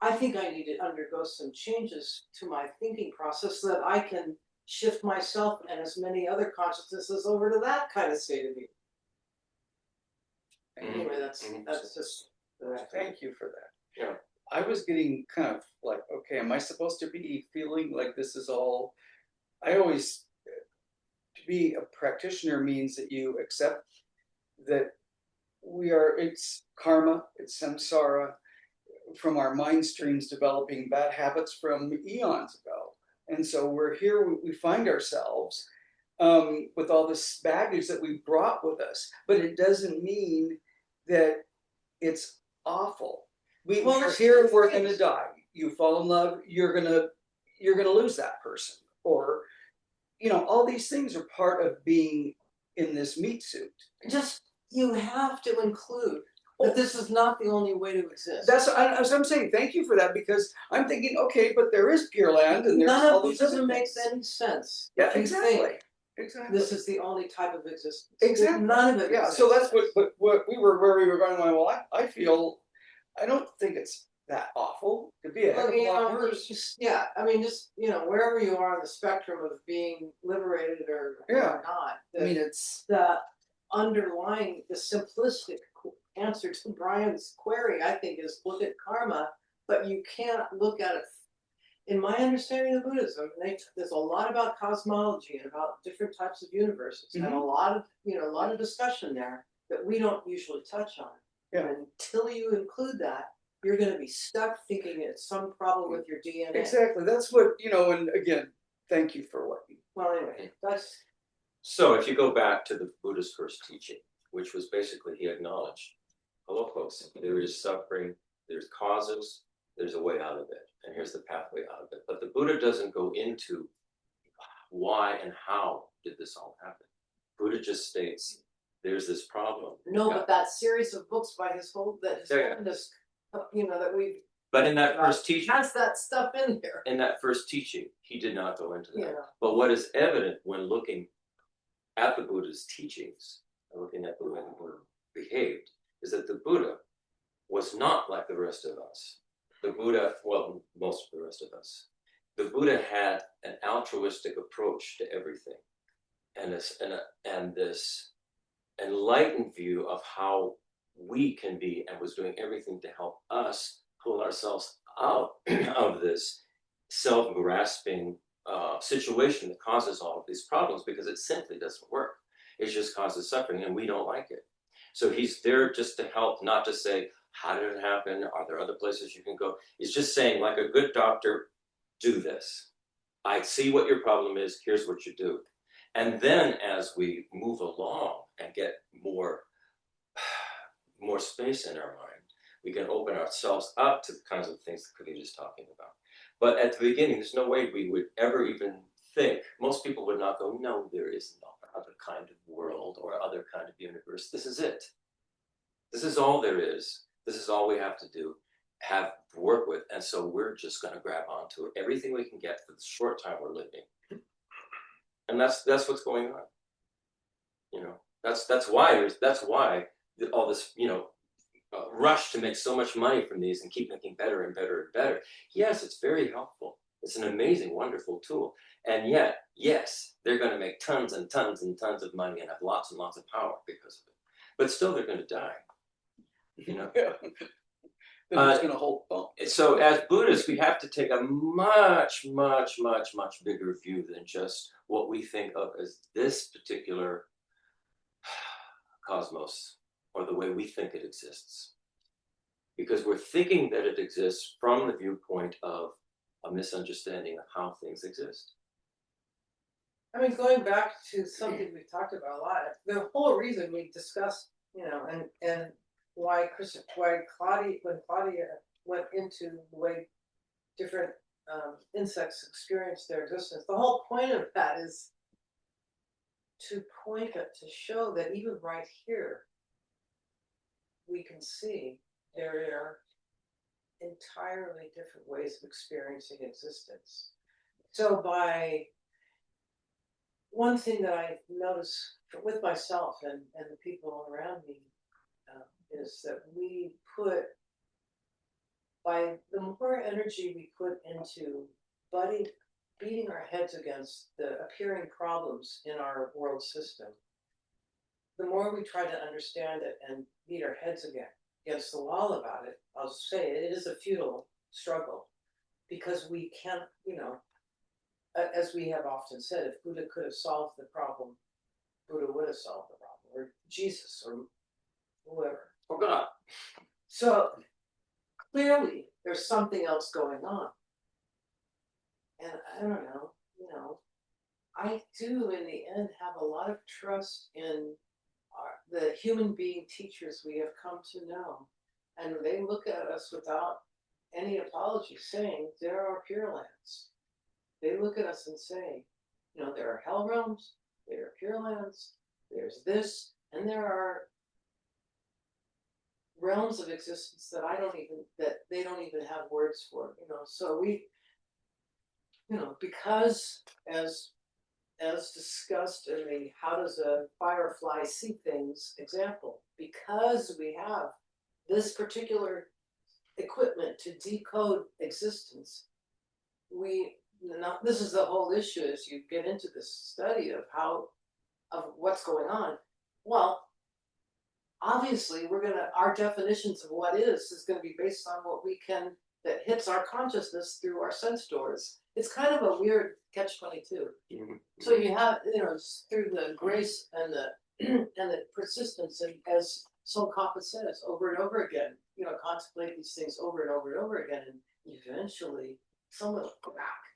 I think I need to undergo some changes to my thinking process so that I can shift myself and as many other consciousnesses over to that kind of state of being. Anyway, that's just. Thank you for that. Yeah. I was getting kind of like, okay, am I supposed to be feeling like this is all? I always, to be a practitioner means that you accept that it's karma, it's samsara, from our mind streams developing bad habits from eons ago. And so we're here, we find ourselves with all this baggage that we brought with us, but it doesn't mean that it's awful. We're here, we're gonna die. You fall in love, you're gonna lose that person, or all these things are part of being in this meat suit. Just, you have to include that this is not the only way to exist. That's as I'm saying. Thank you for that, because I'm thinking, okay, but there is Pure Land, and there's none all of these other Buddhism things. makes any sense. Yeah, if you exactly. think Exactly. This is the only type of existence. Exactly. None of it. Yeah. makes So any that's sense. what we were where we were going. Well, I feel, I don't think it's that awful. It could be a heck of a lot worse. Yeah, I mean, just wherever you are on the spectrum of being liberated or not. I mean, it's the underlying, the simplistic answer to Brian's query, I think, is look at karma, but you can't look at it. In my understanding of Buddhism, there's a lot about cosmology and about different types of universes, and a lot of discussion there that we don't usually touch on. Yeah. And until you include that, you're going to be stuck thinking it's some problem with your DNA. exactly. That's what and again, thank you for what you. Well, anyway, that's. So if you go back to the Buddha's first teaching, which was basically he acknowledged, hello folks, there is suffering, there's causes, there's a way out of it, and here's the pathway out of it. But the Buddha doesn't go into why and how did this all happen. Buddha just states there's this problem. No, but that series of books by his whole that we've. But in that first teaching, has that stuff in there. in that first teaching, he did not go into that. Yeah. But what is evident when looking at the Buddha's teachings, and looking at the way the Buddha behaved, is that the Buddha was not like the rest of us. The Buddha, well, most of the rest of us, the Buddha had an altruistic approach to everything, and this enlightened view of how we can be, and was doing everything to help us pull ourselves out of this self-grasping situation that causes all of these problems, because it simply doesn't work. It just causes suffering, and we don't like it. So he's there just to help, not to say, how did it happen? Are there other places you can go? He's just saying, like a good doctor, do this. I see what your problem is. Here's what you do. And then as we move along and get more space in our mind, we can open ourselves up to the kinds of things that Cookie was talking about. But at the beginning, there's no way we would ever even think. Most people would not go, no, there is no other kind of world or other kind of universe. This is it. This is all there is. This is all we have to do, have to work with. And so we're just going to grab onto everything we can get for the short time we're living. And that's what's going on. That's why all this, rush to make so much money from these and keep making better and better and better. Yes, it's very helpful. It's an amazing, wonderful tool. And yet, yes, they're going to make tons and tons and tons of money and have lots and lots of power because of it. But still, they're going to die. They're just going to hold on. So as Buddhists, we have to take a much, much, much, much bigger view than just what we think of as this particular cosmos, or the way we think it exists. Because we're thinking that it exists from the viewpoint of a misunderstanding of how things exist. I mean, going back to something we've talked about a lot, the whole reason we discussed, and why Claudia, when Claudia went into the way different insects experience their existence, the whole point of that is to show that even right here, we can see there are entirely different ways of experiencing existence. So one thing that I notice with myself and the people around me is that by the more energy we put into beating our heads against the appearing problems in our world system, the more we try to understand it and beat our heads against the wall about it, I'll say it is a futile struggle, because we can't, as we have often said, if Buddha could have solved the problem, Buddha would have solved the problem, or Jesus, or whoever. Or God. So clearly there's something else going on. And I don't know, I do in the end have a lot of trust in the human being teachers we have come to know. And they look at us without any apology, saying there are Pure Lands. They look at us and say, you know, there are hell realms, there are Pure Lands, there's this, and there are realms of existence that they don't even have words for, you know. So we, you know, because as discussed in the how does a firefly see things example, because we have this particular equipment to decode existence, this is the whole issue as you get into this study of what's going on. Well, obviously our definitions of what is going to be based on what we can, that hits our consciousness through our sense doors. It's kind of a weird catch-22. Mm-hmm. So you have, you know, through the grace and the and the persistence, and as Tsongkhapa says over and over again, you know, contemplate these things over and over and over again, and eventually some will crack,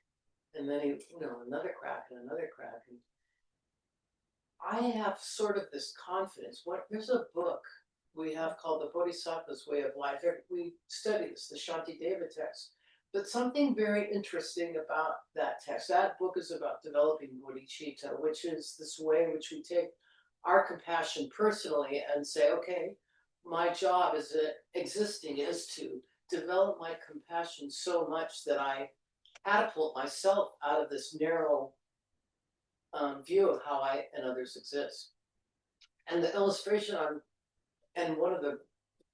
and then you know, another crack and another crack. And I have sort of this confidence. There's a book we have called The Bodhisattva's Way of Life. We study this, the Shantideva text. But something very interesting about that text, that book is about developing bodhicitta, which is this way in which we take our compassion personally and say, okay, my job as existing is to develop my compassion so much that I catapult myself out of this narrow view of how I and others exist. And the illustration and one of the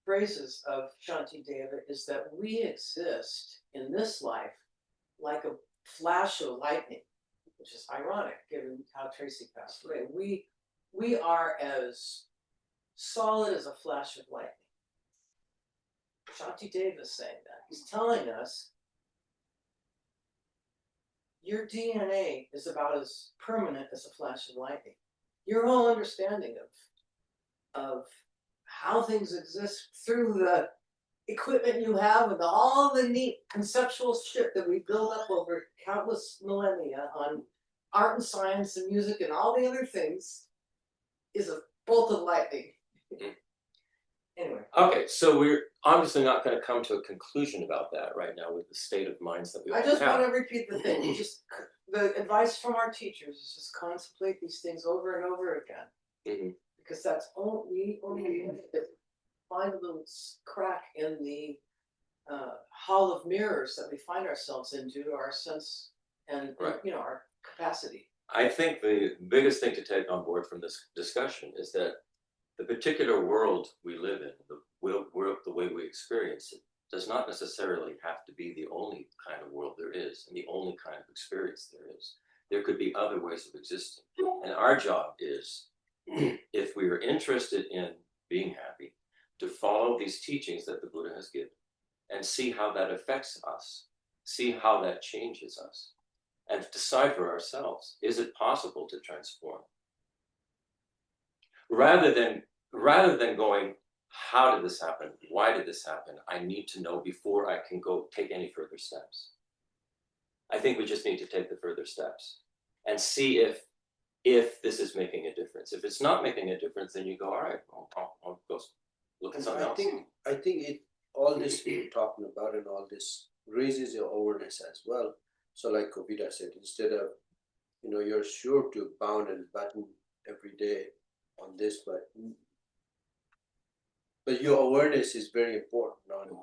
phrases of Shantideva is that we exist in this life like a flash of lightning, which is ironic given how Tracy passed away. We are as solid as a flash of lightning. Shantideva is saying that. He's telling us your DNA is about as permanent as a flash of lightning. Your whole understanding of how things exist through the equipment you have and all the neat conceptual shit that we build up over countless millennia on art and science and music and all the other things is a bolt of lightning. Anyway. Okay, so we're obviously not going to come to a conclusion about that right now with the state of minds that we all I just have. want to repeat the thing. Just the advice from our teachers is just contemplate these things over and over again. Mm-hmm. Because that's only find a little crack in the hall of mirrors that we find ourselves in due to our sense and right. You know, our capacity. I think the biggest thing to take on board from this discussion is that the particular world we live in, the way we experience it, does not necessarily have to be the only kind of world there is and the only kind of experience there is. There could be other ways of existing. And our job is, if we are interested in being happy, to follow these teachings that the Buddha has given and see how that affects us, see how that changes us, and decide for ourselves, is it possible to transform? Rather than going, how did this happen? Why did this happen? I need to know before I can go take any further steps. I think we just need to take the further steps and see if this is making a difference. If it's not making a difference, then you go, all right, I'll go look at something else. I think all this we're talking about and all this raises your awareness as well. So like Kobita said, instead of, you know, you're sure to pound and button every day on this, but your awareness is very important on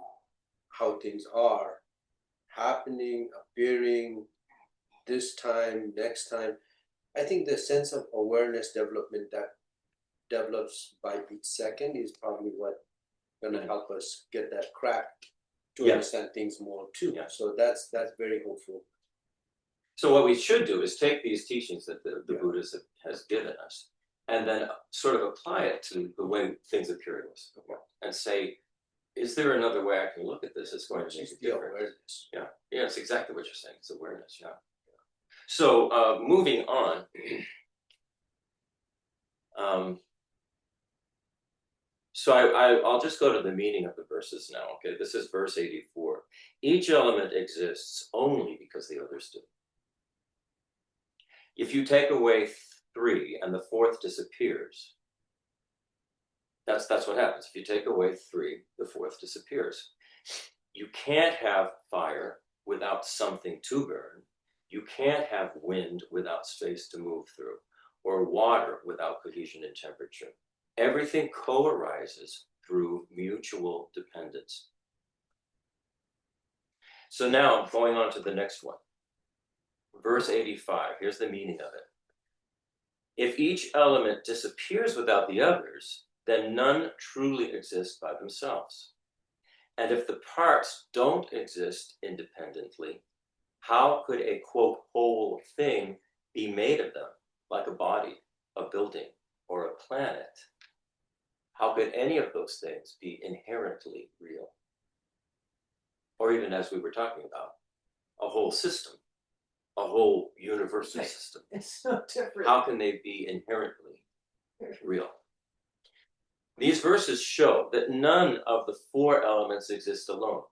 how things are happening, appearing, this time, next time. I think the sense of awareness development that develops by each second is probably what gonna help us get that crack to understand things more too. Yeah. So that's very hopeful. So what we should do is take these teachings that the Buddha has given us and then sort of apply it to the way things appear to us and say, is there another way I can look at this? It's going to make a difference. Awareness. Yeah, it's exactly what you're saying. It's awareness, yeah. So moving on, so I'll just go to the meaning of the verses now, okay? This is verse 84. Each element exists only because the others do. If you take away 3 and the 4th disappears, that's what happens. If you take away 3, the 4th disappears. You can't have fire without something to burn. You can't have wind without space to move through, or water without cohesion and temperature. Everything co-arises through mutual dependence. So now, going on to the next one. Verse 85, here's the meaning of it. If each element disappears without the others, then none truly exist by themselves. And if the parts don't exist independently, how could a, quote, whole thing be made of them, like a body, a building, or a planet? How could any of those things be inherently real? Or even, as we were talking about, a whole system, a whole universal Right. system. It's so different. How can they be inherently real? These verses show that none of the 4 elements exist alone.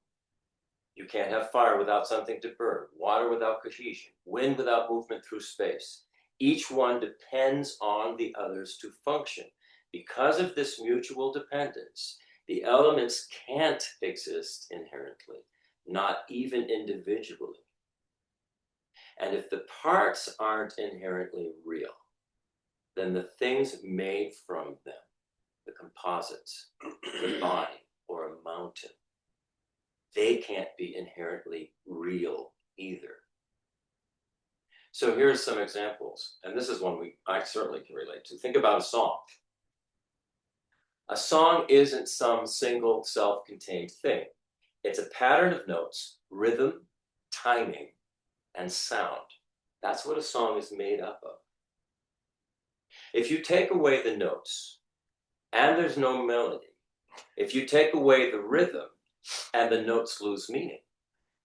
You can't have fire without something to burn, water without cohesion, wind without movement through space. Each one depends on the others to function. Because of this mutual dependence, the elements can't exist inherently, not even individually. And if the parts aren't inherently real, then the things made from them, the composites, the body, or a mountain, they can't be inherently real either. So here's some examples, and this is one I certainly can relate to. Think about a song. A song isn't some single self-contained thing. It's a pattern of notes, rhythm, timing, and sound. That's what a song is made up of. If you take away the notes, and there's no melody, if you take away the rhythm, and the notes lose meaning,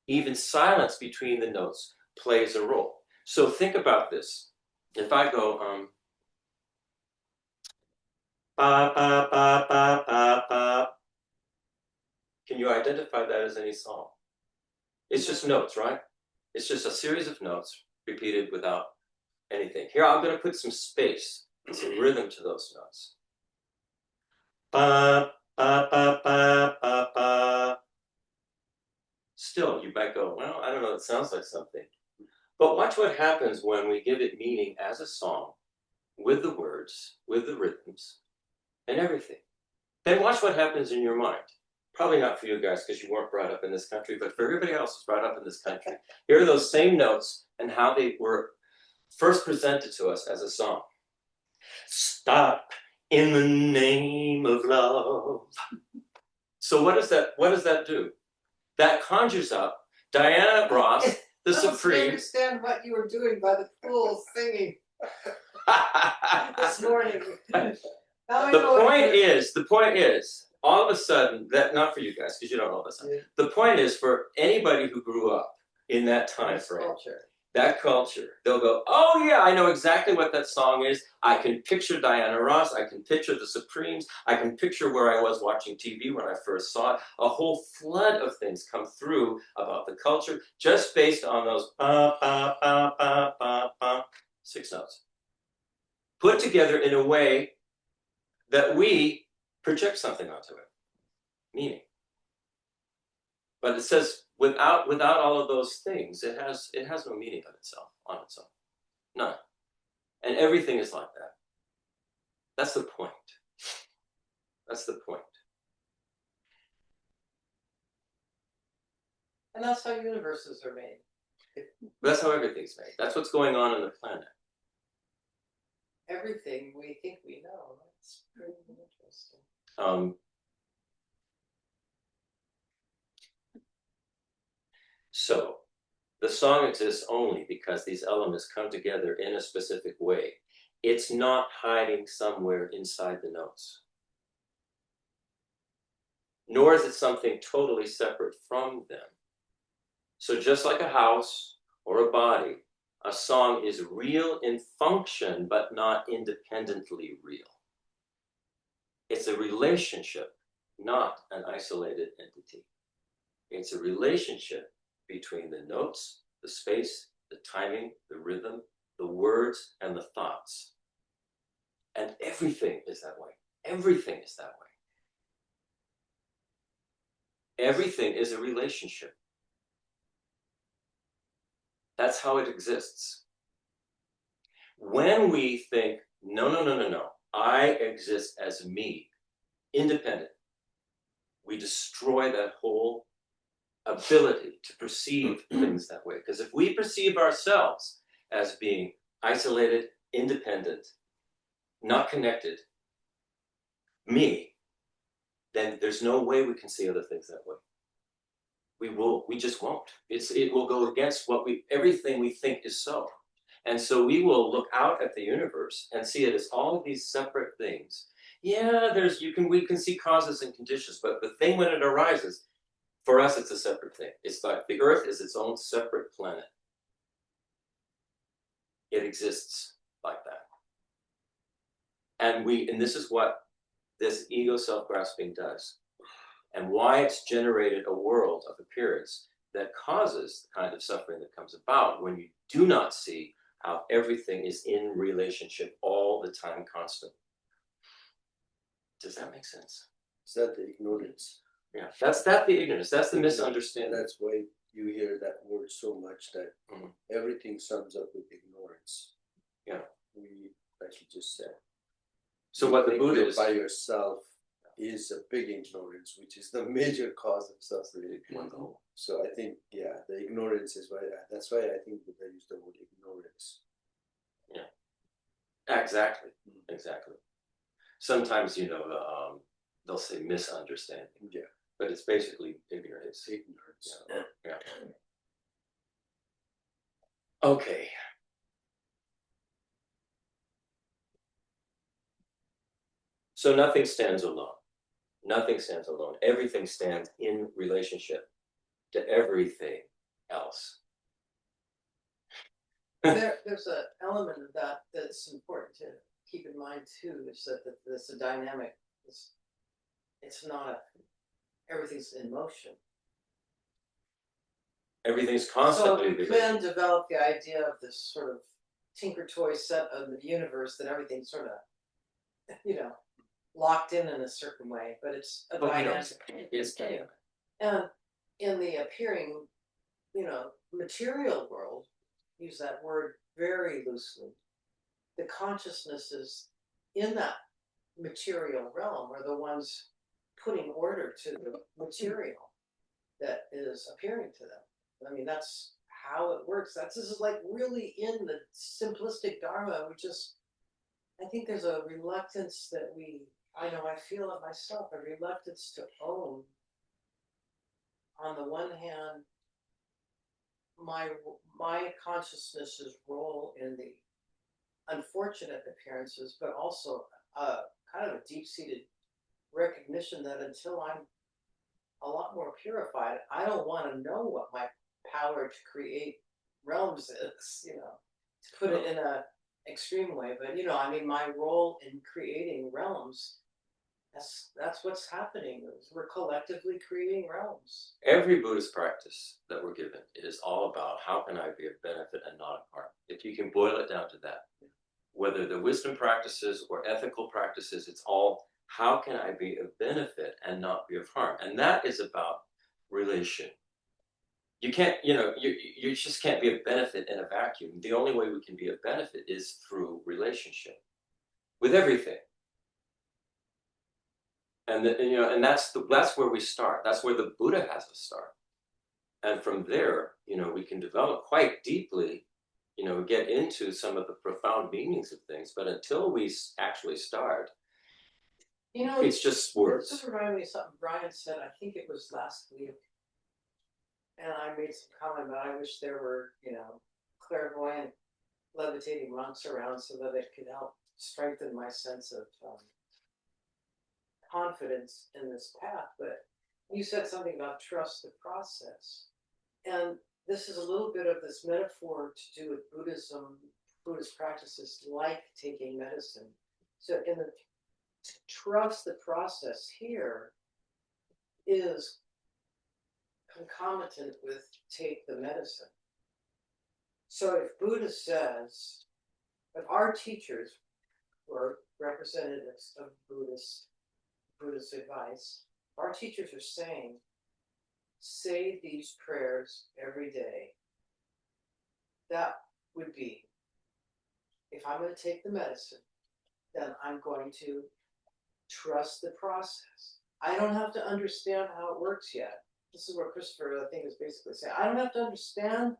even silence between the notes plays a role. So think about this. If I go, ba, ba, ba, ba, ba, ba, can you identify that as any song? It's just notes, right? It's just a series of notes repeated without anything. Here, I'm going to put some space and some rhythm to those notes. Ba, ba, ba, ba, ba, ba. Still, you might go, well, I don't know, it sounds like something. But watch what happens when we give it meaning as a song, with the words, with the rhythms, and everything. Then watch what happens in your mind. Probably not for you guys because you weren't brought up in this country, but for everybody else who's brought up in this country. Here are those same notes and how they were first presented to us as a song. Stop in the name of love. So what does that do? That conjures up Diana Ross, the Supreme. I understand what you were doing by the pool singing this morning. The point is, all of a sudden, that not for you guys, because you don't know this. Yeah. The point is for anybody who grew up in that time frame, that culture, they'll go, oh yeah, I know exactly what that song is. I can picture Diana Ross, I can picture the Supremes, I can picture where I was watching TV when I first saw it. A whole flood of things come through about the culture just based on those 6 notes. Put together in a way that we project something onto it, meaning. But it says without all of those things, it has no meaning of itself, on its own. None. And everything is like that. That's the point. That's the point. And that's how universes are made. That's how everything's made. That's what's going on in the planet. Everything we think we know. That's pretty interesting. So, the song exists only because these elements come together in a specific way. It's not hiding somewhere inside the notes. Nor is it something totally separate from them. So just like a house or a body, a song is real in function, but not independently real. It's a relationship, not an isolated entity. It's a relationship between the notes, the space, the timing, the rhythm, the words, and the thoughts. And everything is that way. Everything is that way. Everything is a relationship. That's how it exists. When we think, no, I exist as me, independent, we destroy that whole ability to perceive things that way. Because if we perceive ourselves as being isolated, independent, not connected, me, then there's no way we can see other things that way. We just won't. It will go against everything we think is so. And so we will look out at the universe and see it as all of these separate things. Yeah, we can see causes and conditions, but the thing when it arises, for us, it's a separate thing. It's like the Earth is its own separate planet. It exists like that. And this is what this ego self-grasping does, and why it's generated a world of appearance that causes the kind of suffering that comes about when you do not see how everything is in relationship all the time, constant. Does that make sense? Is that the ignorance? Yeah, that's the ignorance. That's the misunderstanding. That's why you hear that word so much, that everything sums up with ignorance. Yeah. Like you just said. So what the Buddha is by yourself is a big ignorance, which is the major cause of suffering. So I think, yeah, the ignorance is why. That's why I think Buddha used the word ignorance. Yeah. Exactly. Exactly. Sometimes they'll say misunderstanding. Yeah. But it's basically ignorance. Ignorance. Yeah. Okay. So nothing stands alone. Nothing stands alone. Everything stands in relationship to everything else. There's an element of that that's important to keep in mind too, is that there's a dynamic. It's not everything's in motion. Everything's constantly. So you can develop the idea of this sort of tinker toy set of the universe, that everything's sort of, locked in a certain way, but it's a dynamic. It's dynamic. And in the appearing, material world, use that word very loosely, the consciousnesses in that material realm are the ones putting order to the material that is appearing to them. I mean, that's how it works. This is like really in the simplistic Dharma, I think there's a reluctance that I know I feel it myself, a reluctance to own, on the one hand, my consciousness's role in the unfortunate appearances, but also kind of a deep-seated recognition that until I'm a lot more purified, I don't want to know what my power to create realms is, to put it in a extreme way. But my role in creating realms, that's what's happening. We're collectively creating realms. Every Buddhist practice that we're given is all about how can I be of benefit and not of harm. If you can boil it down to that, whether they're wisdom practices or ethical practices, it's all how can I be of benefit and not be of harm. And that is about relation. You can't, you just can't be of benefit in a vacuum. The only way we can be of benefit is through relationship with everything. And and that's where we start. That's where the Buddha has us start. And from there, we can develop quite deeply, get into some of the profound meanings of things. But until we actually start, it's just words. This reminded me of something Brian said, I think it was last week. And I made some comment about I wish there were, clairvoyant levitating monks around so that it could help strengthen my sense of confidence in this path. But you said something about trust the process. And this is a little bit of this metaphor to do with Buddhism, Buddhist practices like taking medicine. So to trust the process here is concomitant with take the medicine. So if Buddha says, if our teachers were representatives of Buddhist advice, our teachers are saying, say these prayers every day. That would be, if I'm going to take the medicine, then I'm going to trust the process. I don't have to understand how it works yet. This is where Christopher, I think, is basically saying, I don't have to understand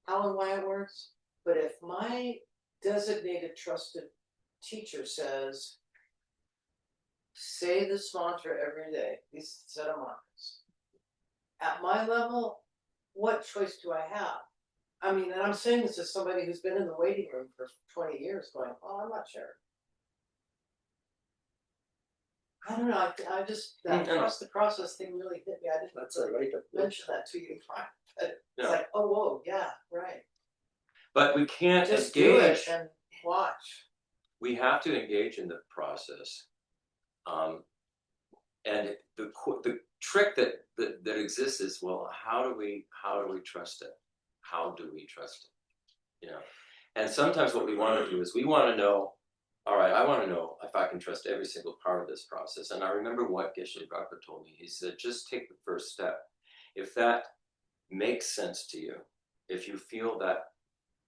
how and why it works, but if my designated trusted teacher says, say this mantra every day, these set of mantras, at my level, what choice do I have? I mean, and I'm saying this as somebody who's been in the waiting room for 20 years going, oh, I'm not sure. I don't know, I just, that trust the process thing really hit me. I didn't That's a right approach. mention that to you, but it's Yeah. like, oh, whoa, yeah, right. But we can't Just do it engage. and watch. We have to engage in the process. And the trick that exists is, well, how do we trust it? How do we trust it? You know, and sometimes what we want to do is we want to know, all right, I want to know if I can trust every single part of this process. And I remember what Geshe Bhakra told me. He said, just take the first step. If that makes sense to you, if you feel that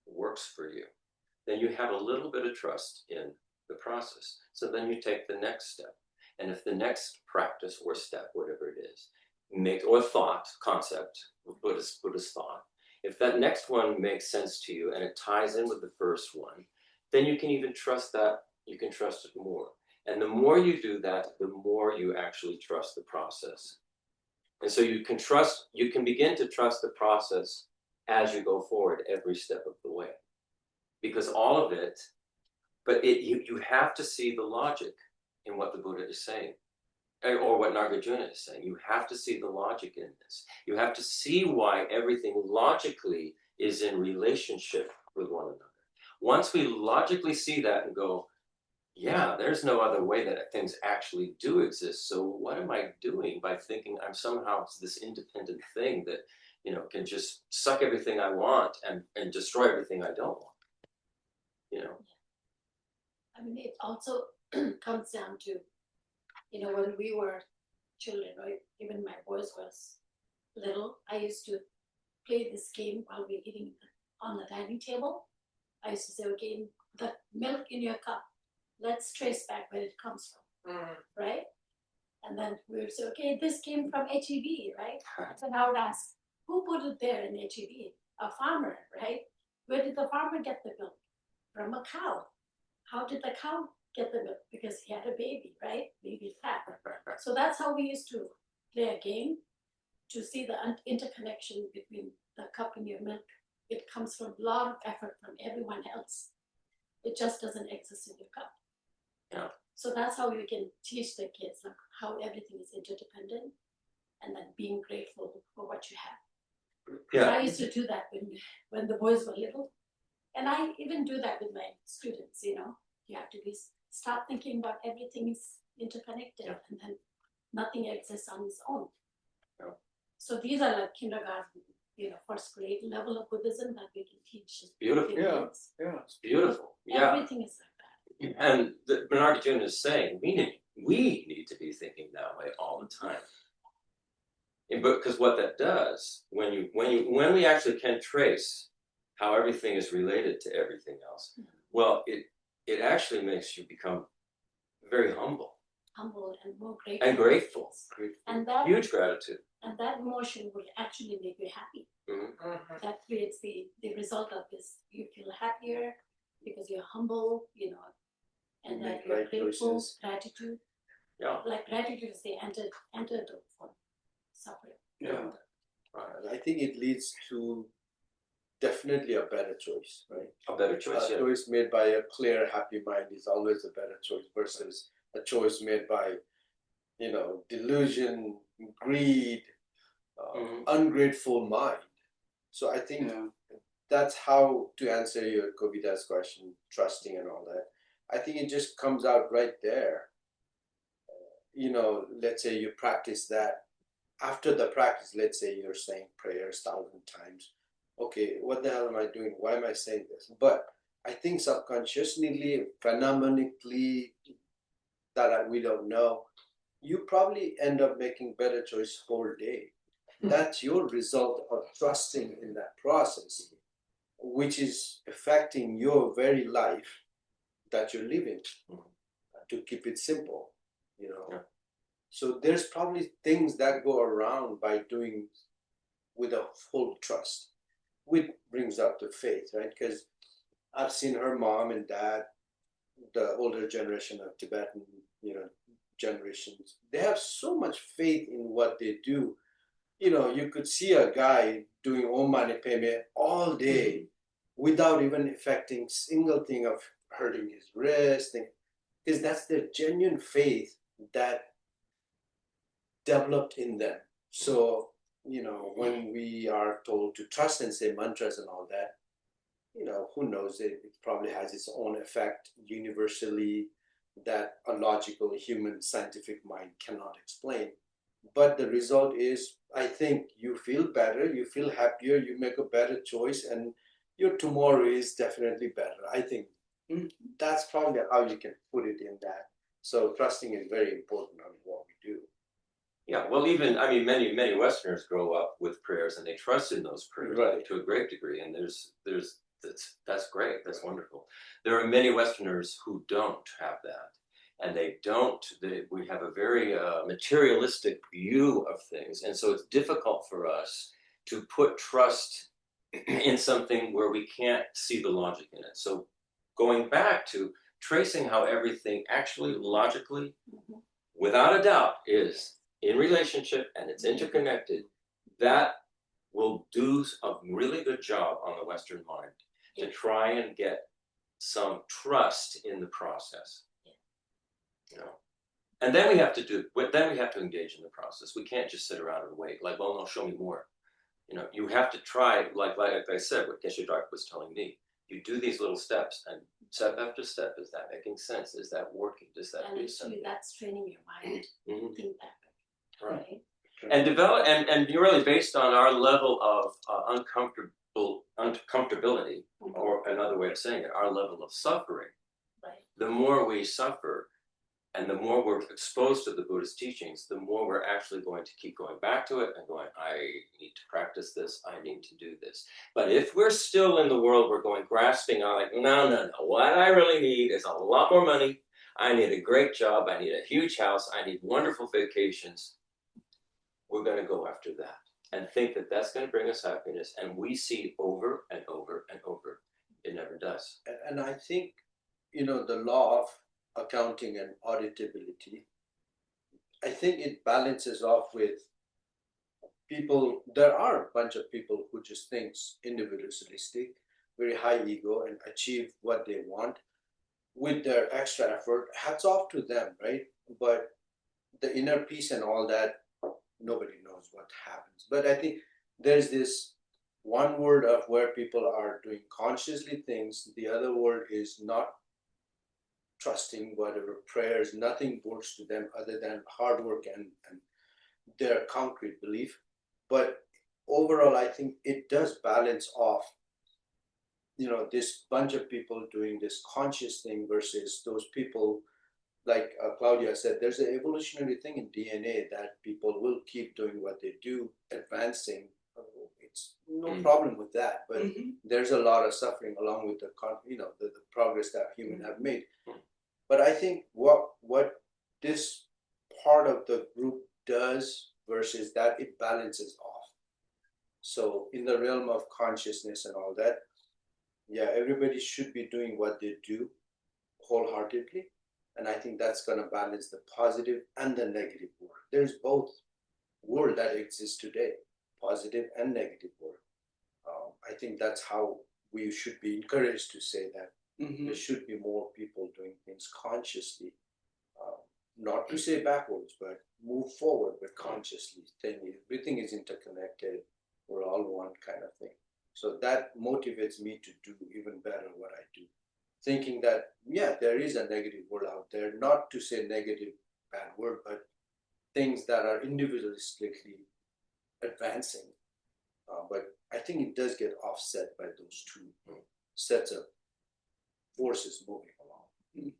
works for you, then you have a little bit of trust in the process. So then you take the next step. And if the next practice or step, whatever it is, or thought, concept, Buddhist thought, if that next one makes sense to you and it ties in with the first one, then you can even trust that, you can trust it more. And the more you do that, the more you actually trust the process. And so you can begin to trust the process as you go forward every step of the way. Because all of it, but you have to see the logic in what the Buddha is saying, or what Nagarjuna is saying. You have to see the logic in this. You have to see why everything logically is in relationship with one another. Once we logically see that and go, yeah, there's no other way that things actually do exist. So what am I doing by thinking I'm somehow this independent thing that, can just suck everything I want and destroy everything I don't want? I mean, it also comes down to, when we were children, right? Even my boys was little, I used to play this game while we're eating on the dining table. I used to say, okay, the milk in your cup, let's trace back where it comes from, right? And then we would say, okay, this came from HEB, right? So I would ask, who put it there in HEB? A farmer, right? Where did the farmer get the milk? From a cow. How did the cow get the milk? Because he had a baby, right? Baby fat. So that's how we used to play a game to see the interconnection between the cup and your milk. It comes from a lot of effort from everyone else. It just doesn't exist in your cup. Yeah. So that's how you can teach the kids like how everything is interdependent and then being grateful for what you have. Yeah. I used to do that when the boys were little. And I even do that with my students, you have to start thinking about everything is interconnected, and then nothing exists on its own. Yeah. So these are like kindergarten, first grade level of Buddhism that we can teach. Beautiful. Yeah. It's beautiful. Yeah. Everything is like that. And the Nagarjuna is saying we need to be thinking that way all the time. Because what that does, when we actually can trace how everything is related to everything else, well, it actually makes you become very humble And more grateful. and grateful. And that Huge gratitude. And that emotion will actually make you happy. Mm-hmm. That creates the result of this. You feel happier because you're humble, and that you're Right grateful, choices. gratitude. Yeah. Like gratitude is the antidote for suffering. Yeah. I think it leads to definitely a better choice, right? A better choice. A choice made by a clear, happy mind is always a better choice versus a choice made by, delusion, greed, ungrateful mind. So I think that's how to answer your Kavita's question, trusting and all that. I think it just comes out right there. Let's say you practice that. After the practice, let's say you're saying prayers 1,000 times. Okay, what the hell am I doing? Why am I saying this? But I think subconsciously, phenomenically, that we don't know, you probably end up making better choice whole day. That's your result of trusting in that process, which is affecting your very life that you're living, to keep it simple, you know. Yeah. So there's probably things that go around by doing with a full trust, which brings up the faith, right? Because I've seen her mom and dad, the older generation of Tibetan, generations, they have so much faith in what they do. You could see a guy doing Om Mani Padme all day without even affecting single thing of hurting his wrist, because that's their genuine faith that developed in them. So, when we are told to trust and say mantras and all that, who knows, it probably has its own effect universally that a logical human scientific mind cannot explain. But the result is, I think you feel better, you feel happier, you make a better choice, and your tomorrow is definitely better. I think that's probably how you can put it in that. So trusting is very important on what we do. Yeah, well, even, I mean, many Westerners grow up with prayers and they trust in those prayers Right. to a great degree. And that's great. That's wonderful. There are many Westerners who don't have that. And we have a very materialistic view of things. And so it's difficult for us to put trust in something where we can't see the logic in it. So going back to tracing how everything actually logically, without a doubt, is in relationship and it's interconnected, that will do a really good job on the Western mind to try and get some trust in the process. And then we have to engage in the process. We can't just sit around and wait, like, well, no, show me more. You have to try, like I said, what Geshe Dark was telling me. You do these little steps, and step after step, is that making sense? Is that working? Does that And do actually, something? that's training your mind to think that way. Right. And develop, and you're really based on our level of uncomfortability, or another way of saying it, our level of suffering. Right. The more we suffer, and the more we're exposed to the Buddhist teachings, the more we're actually going to keep going back to it and going, I need to practice this, I need to do this. But if we're still in the world, we're going grasping on, like, no. What I really need is a lot more money. I need a great job. I need a huge house. I need wonderful vacations. We're going to go after that and think that that's going to bring us happiness. And we see over and over and over, it never does. And I think, the law of accounting and auditability, I think it balances off with people. There are a bunch of people who just think individualistic, very high ego, and achieve what they want with their extra effort. Hats off to them, right? But the inner peace and all that, nobody knows what happens. But I think there's this one world of where people are doing consciously things. The other world is not trusting whatever prayers. Nothing works to them other than hard work and their concrete belief. But overall, I think it does balance off, this bunch of people doing this conscious thing versus those people, like Claudia said, there's an evolutionary thing in DNA that people will keep doing what they do, advancing. It's no problem with that, but there's a lot of suffering along with the progress that humans have made. But I think what this part of the group does versus that, it balances off. So in the realm of consciousness and all that, yeah, everybody should be doing what they do wholeheartedly. And I think that's going to balance the positive and the negative world. There's both world that exists today, positive and negative world. I think that's how we should be encouraged to say that there should be more people doing things consciously, not to say backwards, but move forward, but consciously. Everything is interconnected. We're all one kind of thing. So that motivates me to do even better what I do. Thinking that, yeah, there is a negative world out there, not to say negative, bad word, but things that are individualistically advancing. But I think it does get offset by those two sets of forces moving along.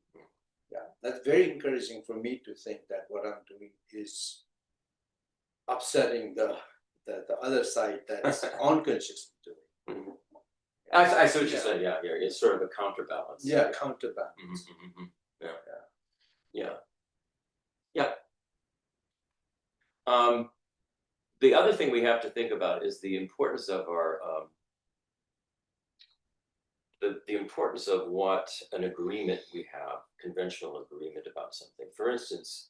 Yeah, that's very encouraging for me to think that what I'm doing is upsetting the other side that's unconscious doing. Mhm. I see what you Yeah. said. Yeah, it's sort of a counterbalance. Yeah, counterbalance. Yeah. Yeah. Yeah. Yeah. The other thing we have to think about is the importance of our the importance of what an agreement we have, conventional agreement about something. For instance,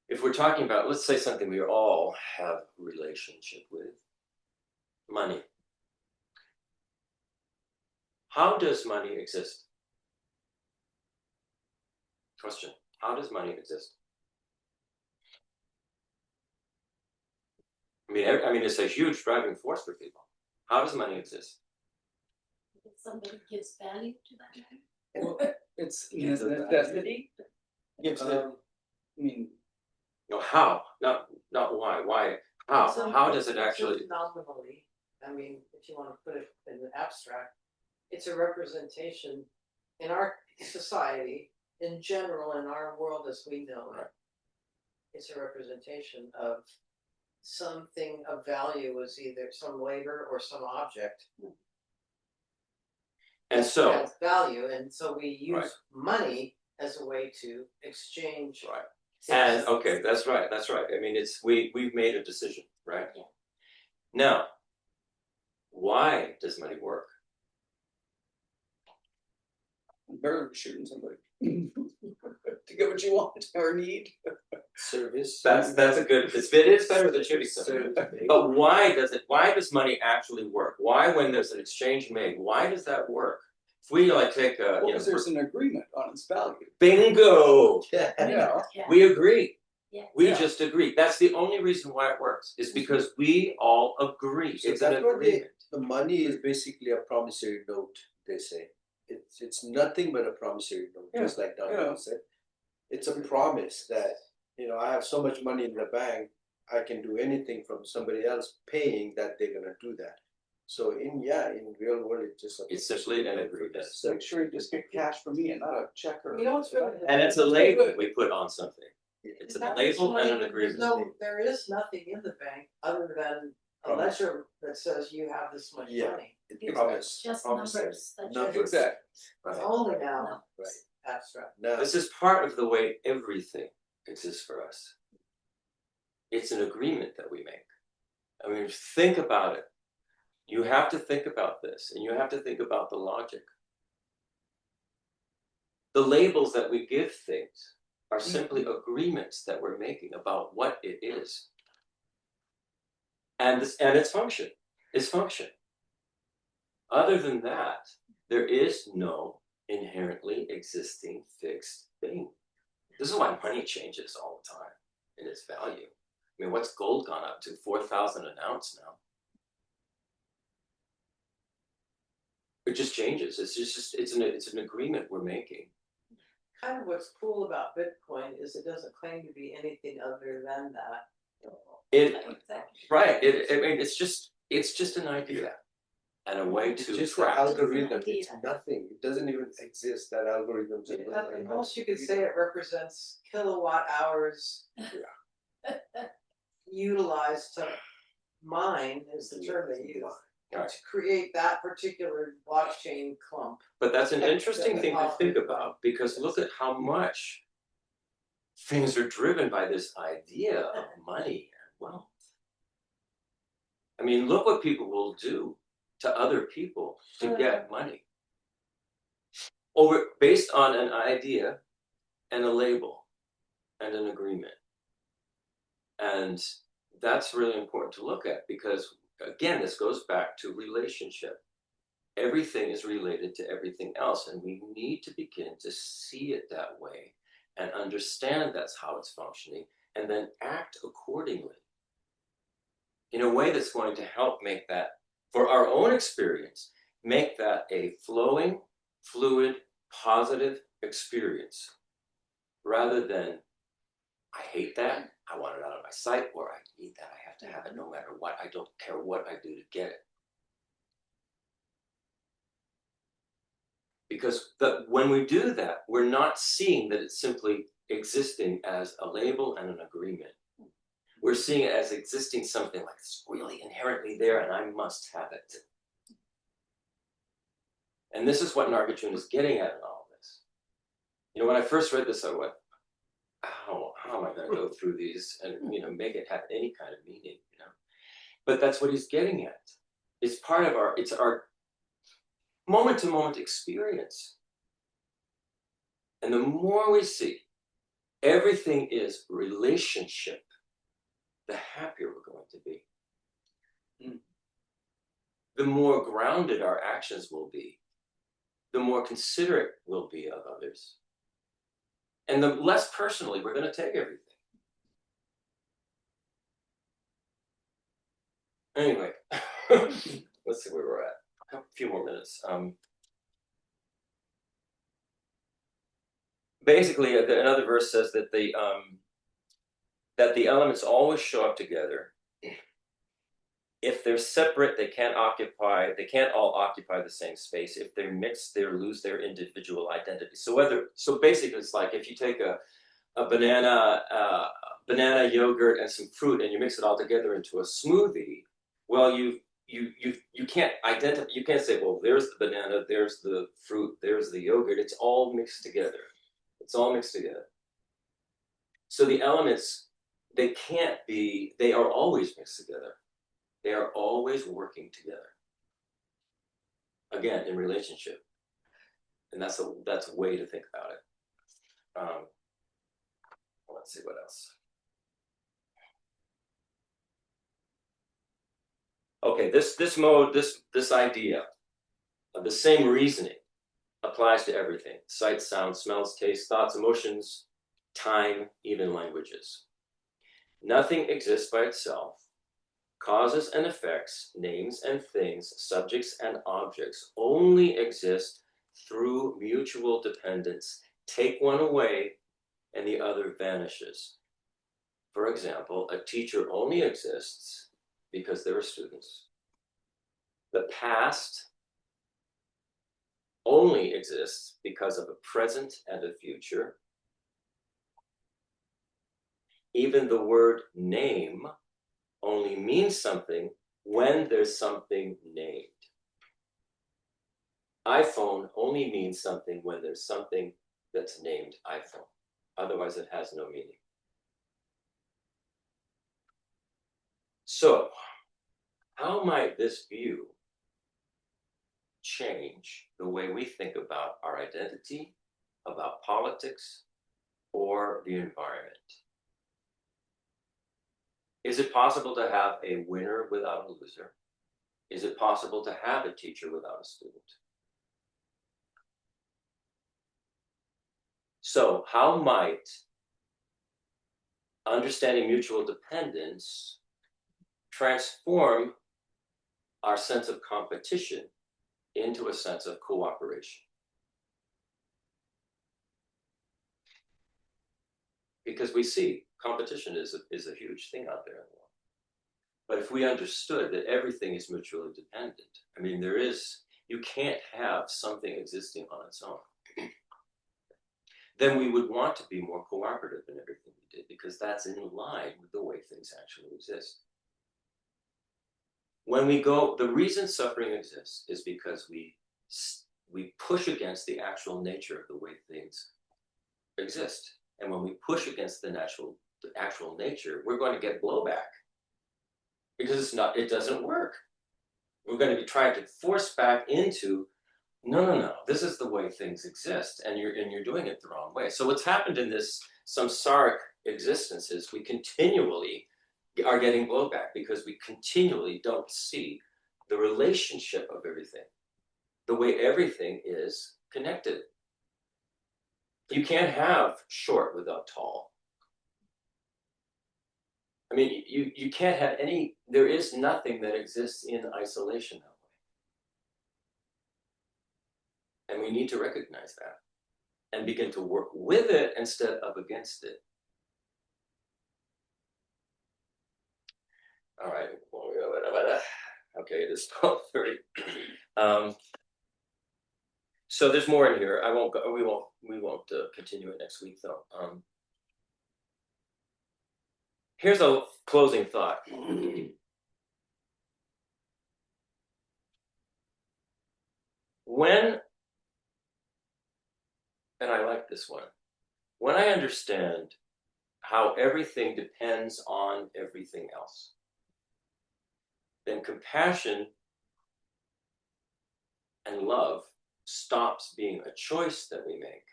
if we're talking about, let's say something we all have a relationship with, money. How does money exist? Question. How does money exist? I mean, it's a huge driving force for people. How does money exist? If somebody gives value to that. Well, it's necessity gives it. I mean, How? Not why. Why? How? So How does it it's actually? nominally, I mean, if you want to put it in the abstract, it's a representation in our society, in general, in our world as we know it. It's a representation of something of value, as either some labor or some object. And so, Has value, and so we use Right. money as a way to exchange. right. things. And okay, that's right. That's right. I mean, we've made a decision, right? Yeah. Now, why does money work? better than shooting somebody to get what you want or need. Service. That's a good. It is better than shooting somebody. But why does money actually work? Why, when there's an exchange made, why does that work? If we like take a, Because there's an agreement on its value. bingo, Yeah. Yeah. Yeah. we agree. Yeah. We Yeah. just agree. That's the only reason why it works, is because we all agree. So It's an that's what agreement. the money is basically a promissory note, they say. It's nothing but a promissory note, just like Don yeah. said. It's a promise that, I have so much money in the bank, I can do anything from somebody else paying that they're gonna do that. So in real world, It's simply an agreement. So Make sure you just get cash from me and not a check or. You know what's really. And it's a label we put on something. It's a That label much and an money, agreement. there is nothing in the bank other than a Promise. ledger that says you have this much Yeah. money. It's Promise. just Promise. numbers. That Numbers. you- Exactly. It's Right. only now No. Right. abstract. Now, This is part of the way everything exists for us. It's an agreement that we make. I mean, think about it. You have to think about this, and you have to think about the logic. The labels that we give things are simply agreements that we're making about what it is. And its function. Its function. Other than that, there is no inherently existing fixed thing. This is why money changes all the time in its value. I mean, what's gold gone up to? 4,000 an ounce now. It just changes. It's an agreement we're making. Kind of what's cool about Bitcoin is it doesn't claim to be anything other than that. Exactly. Right. I mean, it's just an idea and a way it's to just an track. algorithm, idea. it's nothing, it doesn't even exist, that algorithm. At the most you could say it represents kilowatt hours utilized to mine is the term they use. Right. To create that particular blockchain clump. But that's an interesting thing to think about, because look at how much things are driven by this idea of money and wealth. I mean, look what people will do to other people to get money. Based on an idea and a label and an agreement. And that's really important to look at, because again, this goes back to relationship. Everything is related to everything else, and we need to begin to see it that way and understand that's how it's functioning, and then act accordingly in a way that's going to help make that, for our own experience, make that a flowing, fluid, positive experience, rather than, I hate that, I want it out of my sight, or I need that, I have to have it no matter what, I don't care what I do to get it. Because when we do that, we're not seeing that it's simply existing as a label and an agreement. We're seeing it as existing something like it's really inherently there and I must have it. And this is what Nagarjuna is getting at in all of this. You know, when I first read this, I went, how am I going to go through these and, you know, make it have any kind of meaning, you know? But that's what he's getting at. It's part of it's our moment to moment experience. And the more we see everything is relationship, the happier we're going to be. The more grounded our actions will be, the more considerate we'll be of others. And the less personally we're going to take everything. Anyway, let's see where we're at. A few more minutes. Basically, another verse says that the elements always show up together. If they're separate, they can't all occupy the same space. If they're mixed, they lose their individual identity. So basically, it's like if you take a banana, yogurt, and some fruit, and you mix it all together into a smoothie. Well, you can't identify. You can't say, well, there's the banana, there's the fruit, there's the yogurt. It's all mixed together. It's all mixed together. So the elements, they are always mixed together. They are always working together. Again, in relationship. And that's a way to think about it. Let's see what else. Okay, this idea of the same reasoning applies to everything. Sight, sound, smells, taste, thoughts, emotions, time, even languages. Nothing exists by itself. Causes and effects, names and things, subjects and objects only exist through mutual dependence. Take one away and the other vanishes. For example, a teacher only exists because there are students. The past only exists because of a present and a future. Even the word name only means something when there's something named. iPhone only means something when there's something that's named iPhone. Otherwise, it has no meaning. So, how might this view change the way we think about our identity, about politics, or the environment? Is it possible to have a winner without a loser? Is it possible to have a teacher without a student? So, how might understanding mutual dependence transform our sense of competition into a sense of cooperation? Because we see competition is a huge thing out there in the world. But if we understood that everything is mutually dependent, I mean, you can't have something existing on its own, then we would want to be more cooperative in everything we did, because that's in line with the way things actually exist. The reason suffering exists is because we push against the actual nature of the way things exist. And when we push against the actual nature, we're going to get blowback. Because it doesn't work. We're going to be trying to force back into, no, this is the way things exist, and you're doing it the wrong way. So what's happened in this samsaric existence is we continually are getting blowback because we continually don't see the relationship of everything, the way everything is connected. You can't have short without tall. I mean, you can't have there is nothing that exists in isolation that way. And we need to recognize that and begin to work with it instead of against it. All right. Okay, it is 12:30. So there's more in here. I won't go, we won't continue it next week though. Here's a closing thought. When, and I like this one, when I understand how everything depends on everything else, then compassion and love stops being a choice that we make,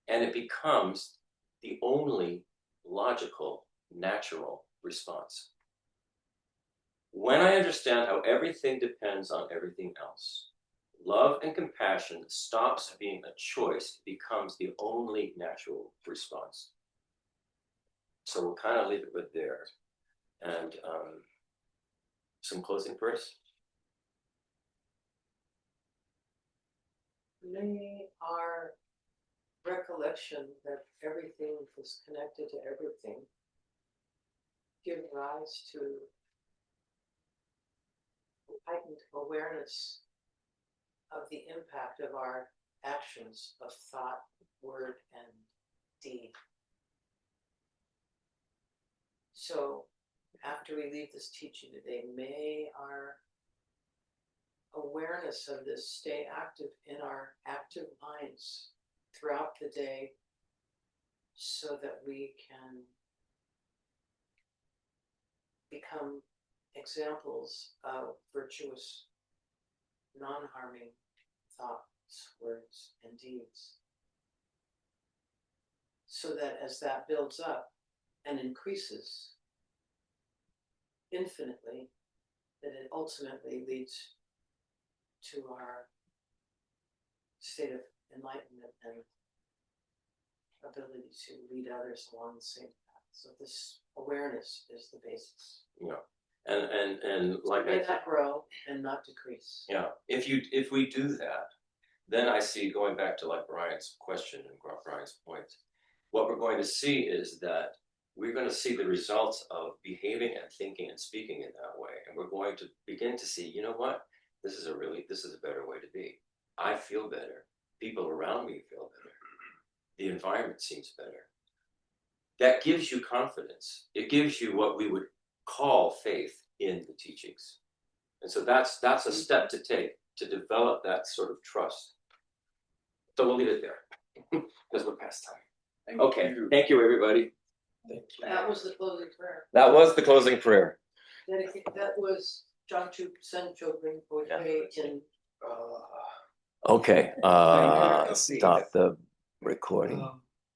and it becomes the only logical, natural response. When I understand how everything depends on everything else, love and compassion stops being a choice, it becomes the only natural response. So we'll kind of leave it with there. And some closing prayers. May our recollection that everything is connected to everything give rise to heightened awareness of the impact of our actions of thought, word, and deed. So after we leave this teaching today, may our awareness of this stay active in our active minds throughout the day, so that we can become examples of virtuous, non-harming thoughts, words, and deeds. So that as that builds up and increases infinitely, that it ultimately leads to our state of enlightenment and ability to lead others along the same path. So this awareness is the basis. Yeah. And like May that grow and not decrease. yeah, if we do that, then I see, going back to like Brian's question and Brian's point, what we're going to see is that we're going to see the results of behaving and thinking and speaking in that way. And we're going to begin to see, you know what, this is a better way to be. I feel better. People around me feel better. The environment seems better. That gives you confidence. It gives you what we would call faith in the teachings. And so that's a step to take to develop that sort of trust. So we'll leave it there because we're past time. Thank you, everybody. Thank you. That was the closing prayer. That was the closing prayer. That was Jangchu Sencho Rinpoche in Okay, Thank you. stop the recording.